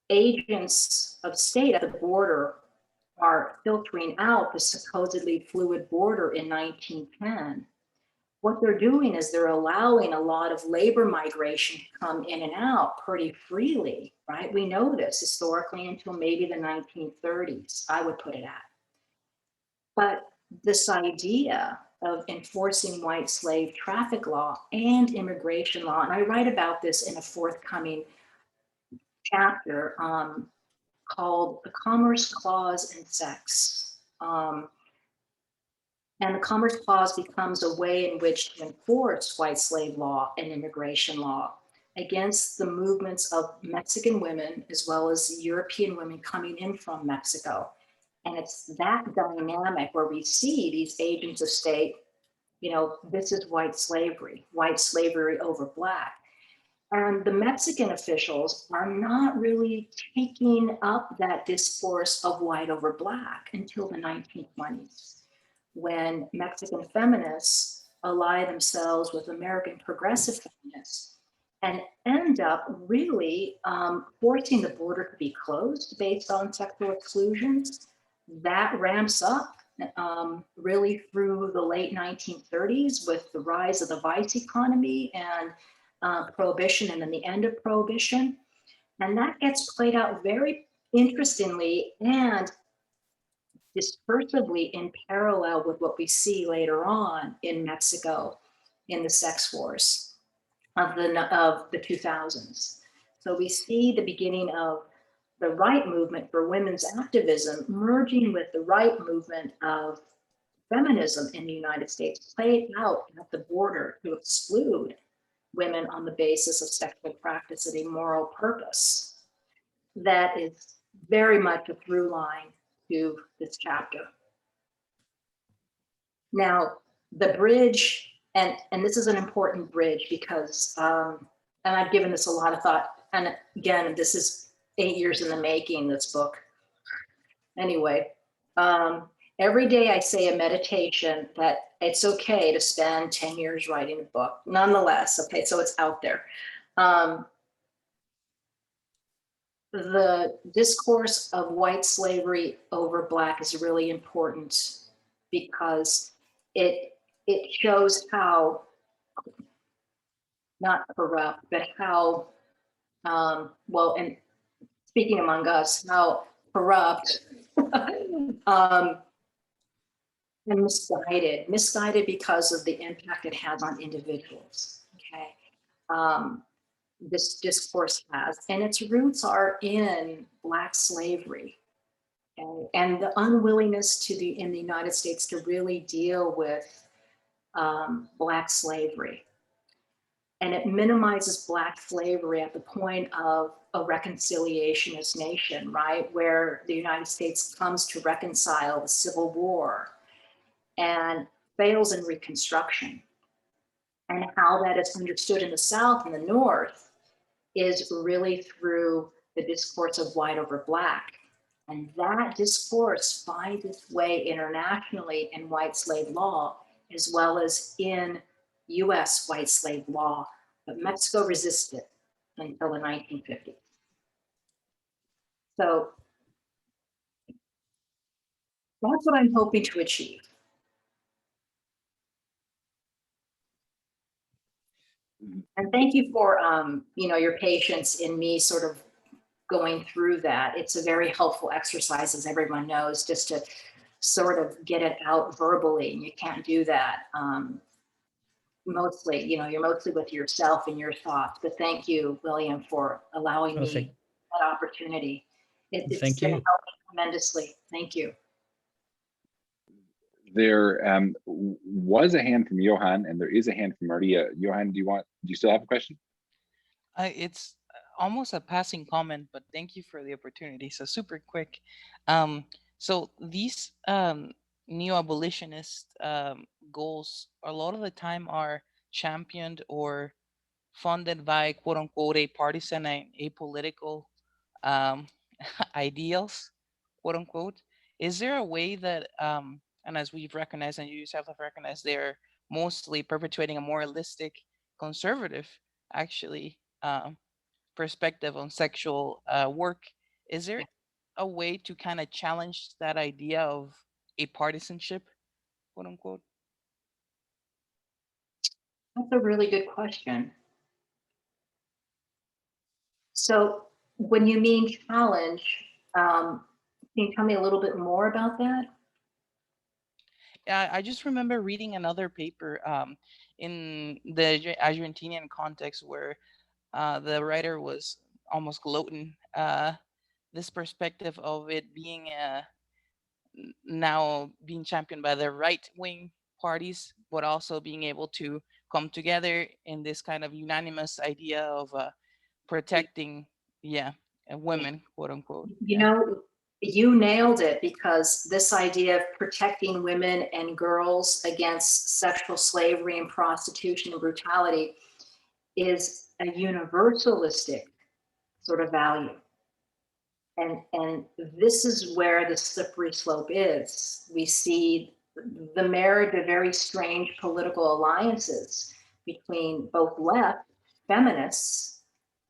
agents of state at the border are filtering out the supposedly fluid border in 1910, what they're doing is they're allowing a lot of labor migration to come in and out pretty freely, right? We know this historically until maybe the 1930s, I would put it at. But this idea of enforcing white slave traffic law and immigration law, and I write about this in a forthcoming chapter called The Commerce Clause and Sex. And the Commerce Clause becomes a way in which to enforce white slave law and immigration law against the movements of Mexican women as well as European women coming in from Mexico. And it's that dynamic where we see these agents of state, this is white slavery over Black. And the Mexican officials are not really taking up that discourse of white over Black until the 1920s, when Mexican feminists ally themselves with American progressive feminists and end up really forcing the border to be closed based on sexual exclusions. That ramps up really through the late 1930s with the rise of the vice economy and Prohibition, and then the end of Prohibition. And that gets played out very interestingly and discursively in parallel with what we see later on in Mexico in the sex wars of the 2000s. So we see the beginning of the right movement for women's activism merging with the right movement of feminism in the United States, played out at the border to exclude women on the basis of sexual practice and a moral purpose. That is very much a through line to this chapter. Now, the bridge, and this is an important bridge because, and I've given this a lot of thought, and again, this is 8 years in the making, this book. Anyway, every day I say a meditation that it's okay to spend 10 years writing a book. Nonetheless, okay, so it's out there. The discourse of white slavery over Black is really important because it shows how, not corrupt, but how, well, and speaking among us, how corrupt and misguided because of the impact it has on individuals, okay? This discourse has, and its roots are in Black slavery, okay? And the unwillingness in the United States to really deal with Black slavery. And it minimizes Black slavery at the point of a reconciliationist nation, right? Where the United States comes to reconcile the Civil War and fails in Reconstruction. And how that is understood in the South and the North is really through the discourse of white over Black. And that discourse finds its way internationally in white slave law, as well as in US white slave law, but Mexico resisted until the 1950s. So that's what I'm hoping to achieve. And thank you for your patience in me sort of going through that. It's a very helpful exercise, as everyone knows, just to sort of get it out verbally, and you can't do that. Mostly, you're mostly with yourself and your thoughts. But thank you, William, for allowing Oh, me that opportunity. It's thank going to you. help me tremendously. Thank you. There was a hand from Johan, and there is a hand from Maria. Johan, do you still have a question? It's almost a passing comment, but thank you for the opportunity. So super quick. So these neo-abolitionist goals a lot of the time are championed or funded by quote unquote a partisan and apolitical ideals, quote unquote. Is there a way that, and as we've recognized and you yourself have recognized, they're mostly perpetuating a moralistic, conservative, actually, perspective on sexual work. Is there a way to kind of challenge that idea of a partisanship, quote unquote? That's a really good question. So when you mean challenge, can you tell me a little bit more about that? I just remember reading another paper in the Argentinian context where the writer was almost gloating this perspective of it being now being championed by the right wing parties, but also being able to come together in this kind of unanimous idea of protecting, women, quote unquote. You nailed it, because this idea of protecting women and girls against sexual slavery and prostitution and brutality is a universalistic sort of value. And this is where the slippery slope is. We see the marriage of very strange political alliances between both left feminists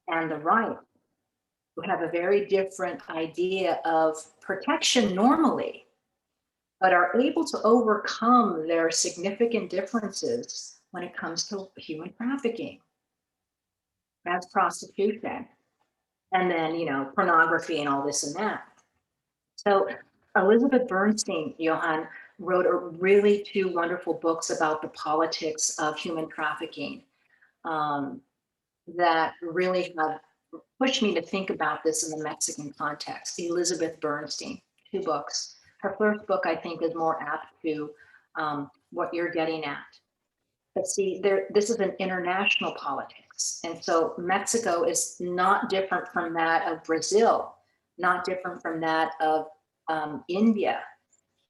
and the right, who have a very different idea of protection normally, but are able to overcome their significant differences when it comes to human trafficking, that's prostitution, and then, pornography and all this and that. So Elizabeth Bernstein, Johan, wrote really two wonderful books about the politics of human trafficking that really have pushed me to think about this in the Mexican context. Elizabeth Bernstein, two books. Her first book, I think, is more apt to what you're getting at. But see, this is an international politics. And so Mexico is not different from that of Brazil, not different from that of India,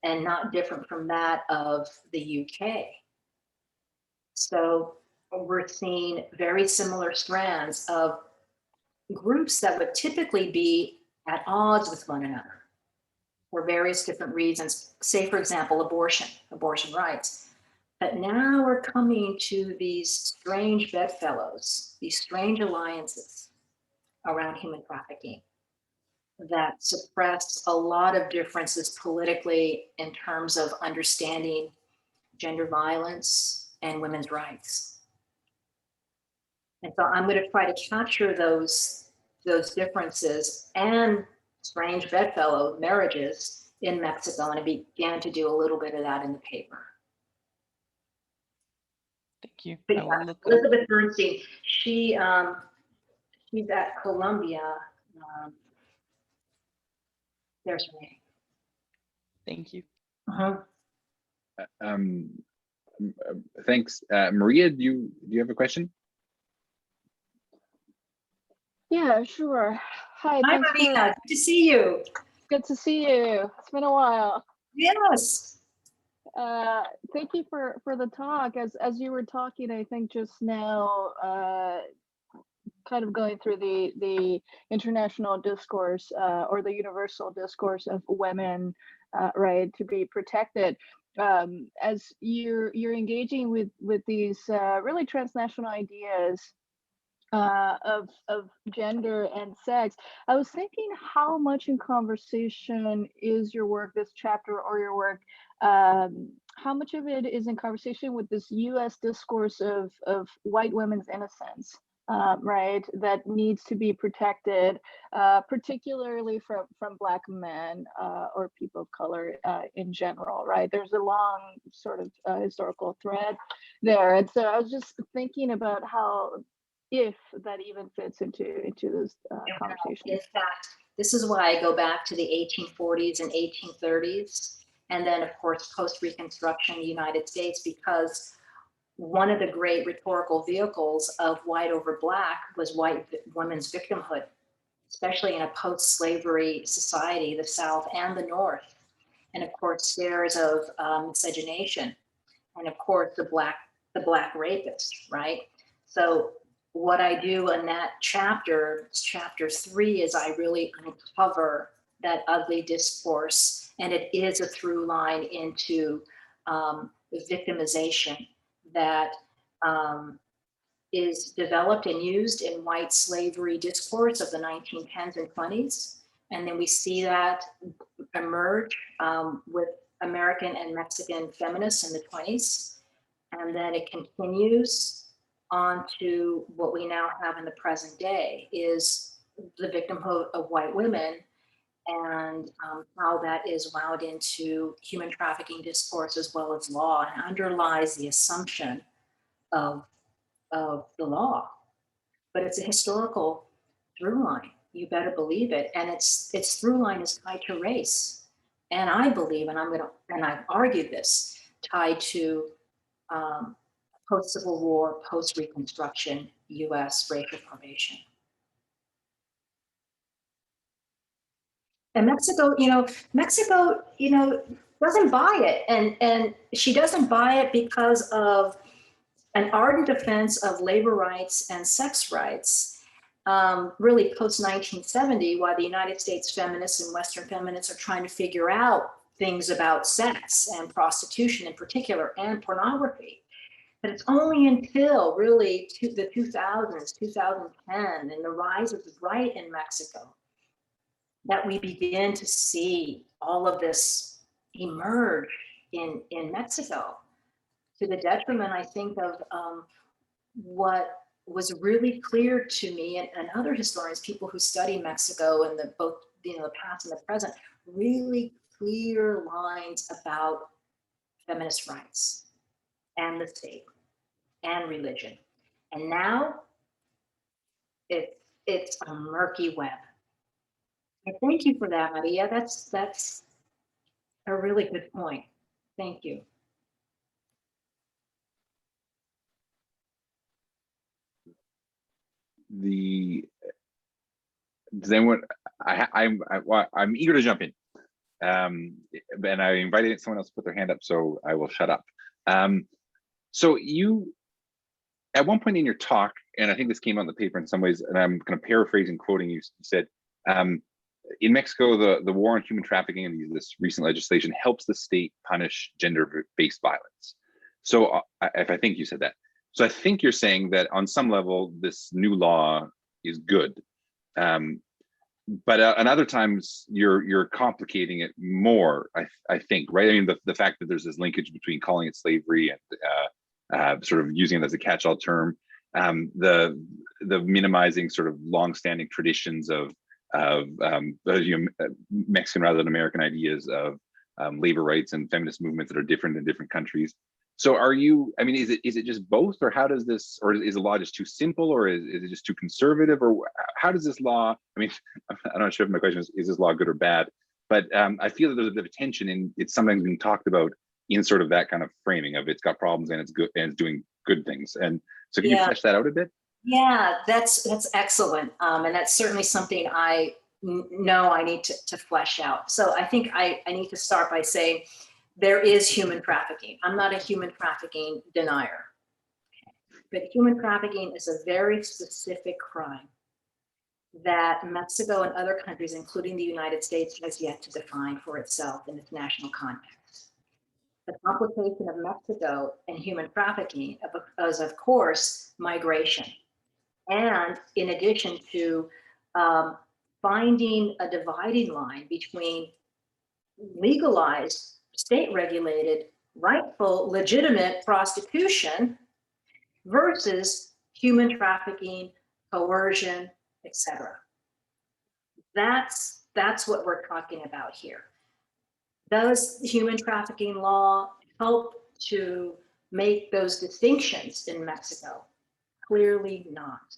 and not different from that of the UK. So we're seeing very similar strands of groups that would typically be at odds with one another for various different reasons. Say, for example, abortion rights. But now we're coming to these strange bedfellows, these strange alliances around human trafficking that suppress a lot of differences politically in terms of understanding gender violence and women's rights. And so I'm going to try to capture those differences and strange bedfellow marriages in Mexico, and I began to do a little bit of that in the paper. Thank you. But yeah, Elizabeth Bernstein, she's at Columbia. There's her name. Thank you. Thanks. Maria, do you have a question? Yeah, sure. Hi, Hi, Maria. Good to see you. Good to see you. It's been a while. Yes. Thank you for the talk. As you were talking, I think just now, kind of going through the international discourse or the universal discourse of women, right, to be protected. As you're engaging with these really transnational ideas of gender and sex, I was thinking how much in conversation is your work, this chapter or your work, how much of it is in conversation with this US discourse of white women's innocence, right, that needs to be protected, particularly from Black men or people of color in general, right? There's a long sort of historical thread there. And so I was just thinking about how, if that even fits into this conversation. In fact, this is why I go back to the 1840s and 1830s, and then of course post-Reconstruction United States, because one of the great rhetorical vehicles of white over Black was white women's victimhood, especially in a post-slavery society, the South and the North, and of course scares of miscegenation, and of course the Black rapist, right? So what I do in that chapter 3, is I really uncover that ugly discourse, and it is a through line into victimization that is developed and used in white slavery discourse of the 1910s and 20s. And then we see that emerge with American and Mexican feminists in the 20s. And then it continues on to what we now have in the present day, is the victimhood of white women, and how that is wound into human trafficking discourse as well as law, and underlies the assumption of the law. But it's a historical through line, you better believe it. And its through line is tied to race. And I believe, and I've argued this, tied to post-Civil War, post-Reconstruction US racial formation. And Mexico, doesn't buy it. And she doesn't buy it because of an ardent defense of labor rights and sex rights, really post-1970, while the United States feminists and Western feminists are trying to figure out things about sex and prostitution in particular, and pornography. But it's only until really the 2000s, 2010, and the rise of the right in Mexico, that we begin to see all of this emerge in Mexico, to the detriment, I think, of what was really clear to me and other historians, people who study Mexico and both the past and the present, really clear lines about feminist rights and the state and religion. And now it's a murky web. And thank you for that, Maria. That's a really good point. Thank you. I'm eager to jump in, and I invited someone else to put their hand up, so I will shut up. So you, at one point in your talk, and I think this came out in the paper in some ways, and I'm kind of paraphrasing, quoting you, you said, in Mexico, the war on human trafficking and this recent legislation helps the state punish gender-based violence. So if I think you said that. So I think you're saying that on some level, this new law is good. But at other times, you're complicating it more, I think, right? I mean, the fact that there's this linkage between calling it slavery and sort of using it as a catch-all term, the minimizing sort of long-standing traditions of Mexican rather than American ideas of labor rights and feminist movements that are different in different countries. So are you, I mean, is it just both, or how does this, or is the law just too simple, or is it just too conservative, or how does this law, I mean, I'm not sure if my question is this law good or bad, but I feel that there's a bit of tension, and it's sometimes being talked about in sort of that kind of framing of it's got problems and it's good and it's doing good things. And so can you flesh that out a bit? Yeah, that's excellent. And that's certainly something I know I need to flesh out. So I think I need to start by saying there is human trafficking. I'm not a human trafficking denier, but human trafficking is a very specific crime that Mexico and other countries, including the United States, has yet to define for itself in its national context. The complication of Mexico and human trafficking is, of course, migration. And in addition to finding a dividing line between legalized, state-regulated, rightful, legitimate prostitution versus human trafficking coercion, etc. That's what we're talking about here. Does human trafficking law help to make those distinctions in Mexico? Clearly not.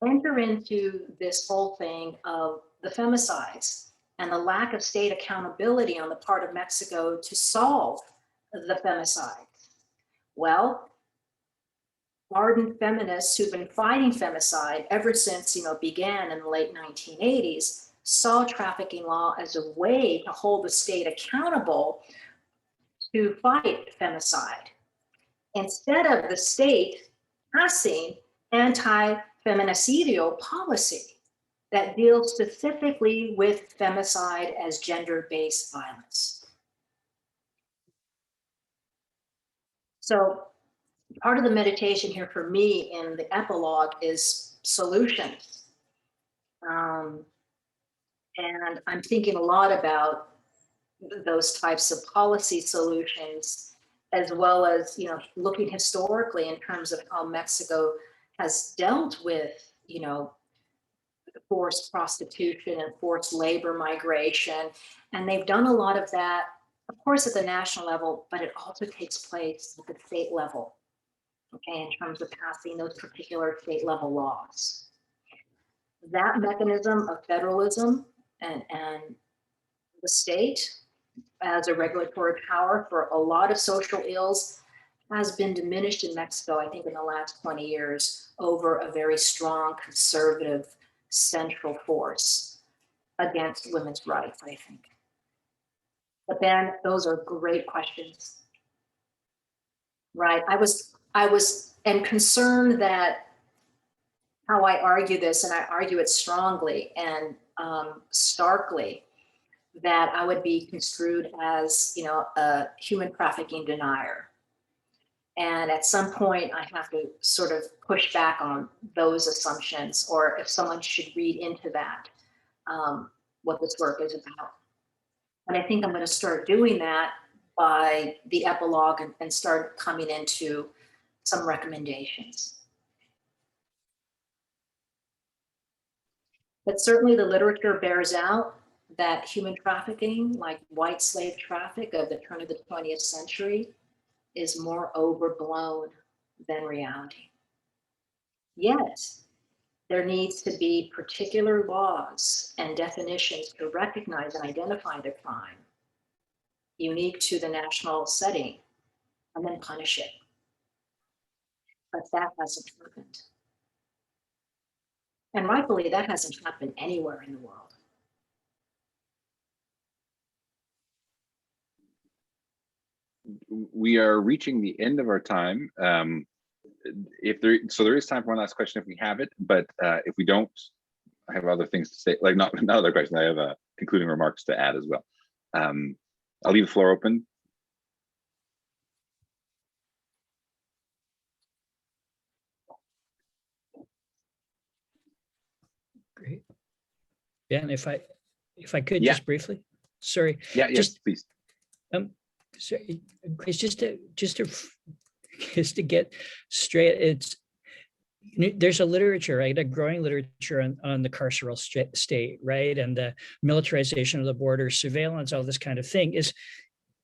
Enter into this whole thing of the femicides and the lack of state accountability on the part of Mexico to solve the femicide. Well, ardent feminists who've been fighting femicide ever since, it began in the late 1980s, saw trafficking law as a way to hold the state accountable to fight femicide, instead of the state passing anti-feminicidio policy that deals specifically with femicide as gender-based violence. So part of the meditation here for me in the epilogue is solutions. And I'm thinking a lot about those types of policy solutions, as well as, looking historically in terms of how Mexico has dealt with, forced prostitution and forced labor migration. And they've done a lot of that, of course, at the national level, but it also takes place at the state level, okay, in terms of passing those particular state level laws. That mechanism of federalism and the state as a regulatory power for a lot of social ills has been diminished in Mexico, I think, in the last 20 years over a very strong conservative central force against women's rights, I think. But Ben, those are great questions. Right, I was concerned that how I argue this, and I argue it strongly and starkly, that I would be construed as, a human trafficking denier. And at some point, I have to sort of push back on those assumptions, or if someone should read into that, what this work is about. And I think I'm going to start doing that by the epilogue and start coming into some recommendations. But certainly the literature bears out that human trafficking, like white slave traffic of the turn of the 20th century, is more overblown than reality. Yet, there needs to be particular laws and definitions to recognize and identify the crime, unique to the national setting, and then punish it. But that hasn't happened. And rightfully, that hasn't happened anywhere in the world. We are reaching the end of our time. So there is time for one last question if we have it, but if we don't, I have other things to say, like not other questions, I have concluding remarks to add as well. I'll leave the floor open. Great. Ben, if I could Yeah. just briefly, sorry. Yeah, yes, just, please. So Chris, just to get straight, there's a literature, right? A growing literature on the carceral state, right? And the militarization of the border, surveillance, all this kind of thing.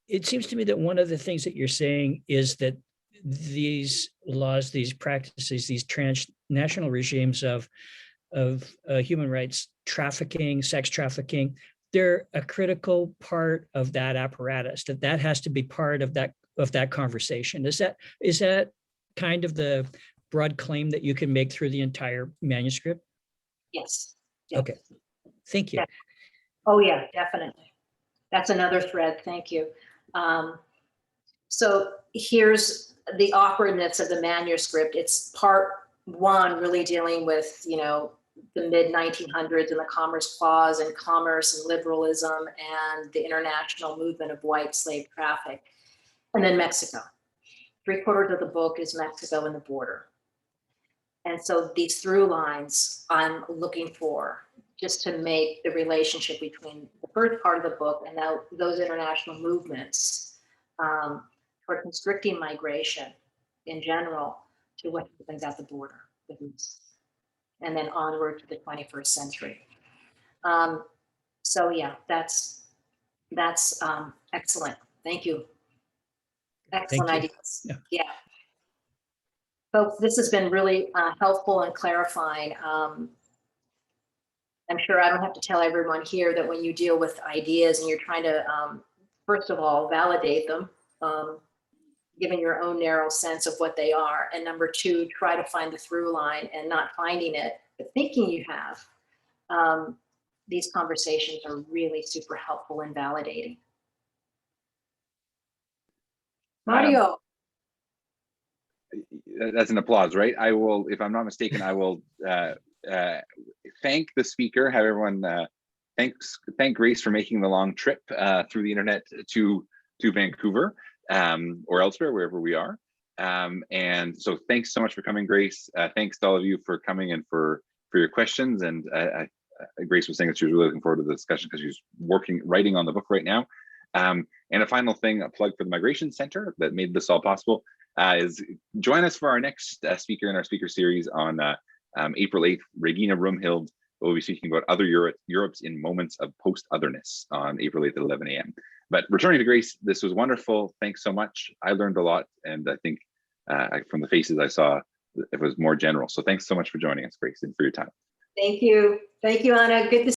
It seems to me that one of the things that you're saying is that these laws, these practices, these transnational regimes of human rights trafficking, sex trafficking, they're a critical part of that apparatus, that has to be part of that conversation. Is that kind of the broad claim that you can make through the entire manuscript? Yes. Okay, thank you. Yeah. Oh yeah, definitely. That's another thread, thank you. So here's the awkwardness of the manuscript. It's part one, really dealing with, the mid-1900s and the Commerce Clause and commerce and liberalism and the international movement of white slave traffic. And then Mexico. 3/4 of the book is Mexico and the border. And so these through lines I'm looking for, just to make the relationship between the first part of the book and now those international movements toward constricting migration in general to what happens at the border. and then onward to the 21st century. So yeah, that's excellent. Thank you. Excellent you. ideas. Yeah. Yeah. Folks, this has been really helpful and clarifying. I'm sure I don't have to tell everyone here that when you deal with ideas and you're trying to, first of all, validate them, given your own narrow sense of what they are. And number two, try to find the through line and not finding it, but thinking you have. These conversations are really super helpful and validating. Mario. That's an applause, right? I will, if I'm not mistaken, I will thank the speaker, have everyone thank Grace for making the long trip through the internet to Vancouver or elsewhere, wherever we are. And so thanks so much for coming, Grace. Thanks to all of you for coming and for your questions. And Grace was saying that she was really looking forward to the discussion because she's writing on the book right now. And a final thing, a plug for the Migration Center that made this all possible is join us for our next speaker in our speaker series on April 8th. Regina Rumhild will be speaking about other Europes in moments of post-otherness on April 8th at 11 a.m. But returning to Grace, this was wonderful. Thanks so much. I learned a lot, and I think from the faces I saw, it was more general. So thanks so much for joining us, Grace, and for your time. Thank you. Thank you, Anna. Good to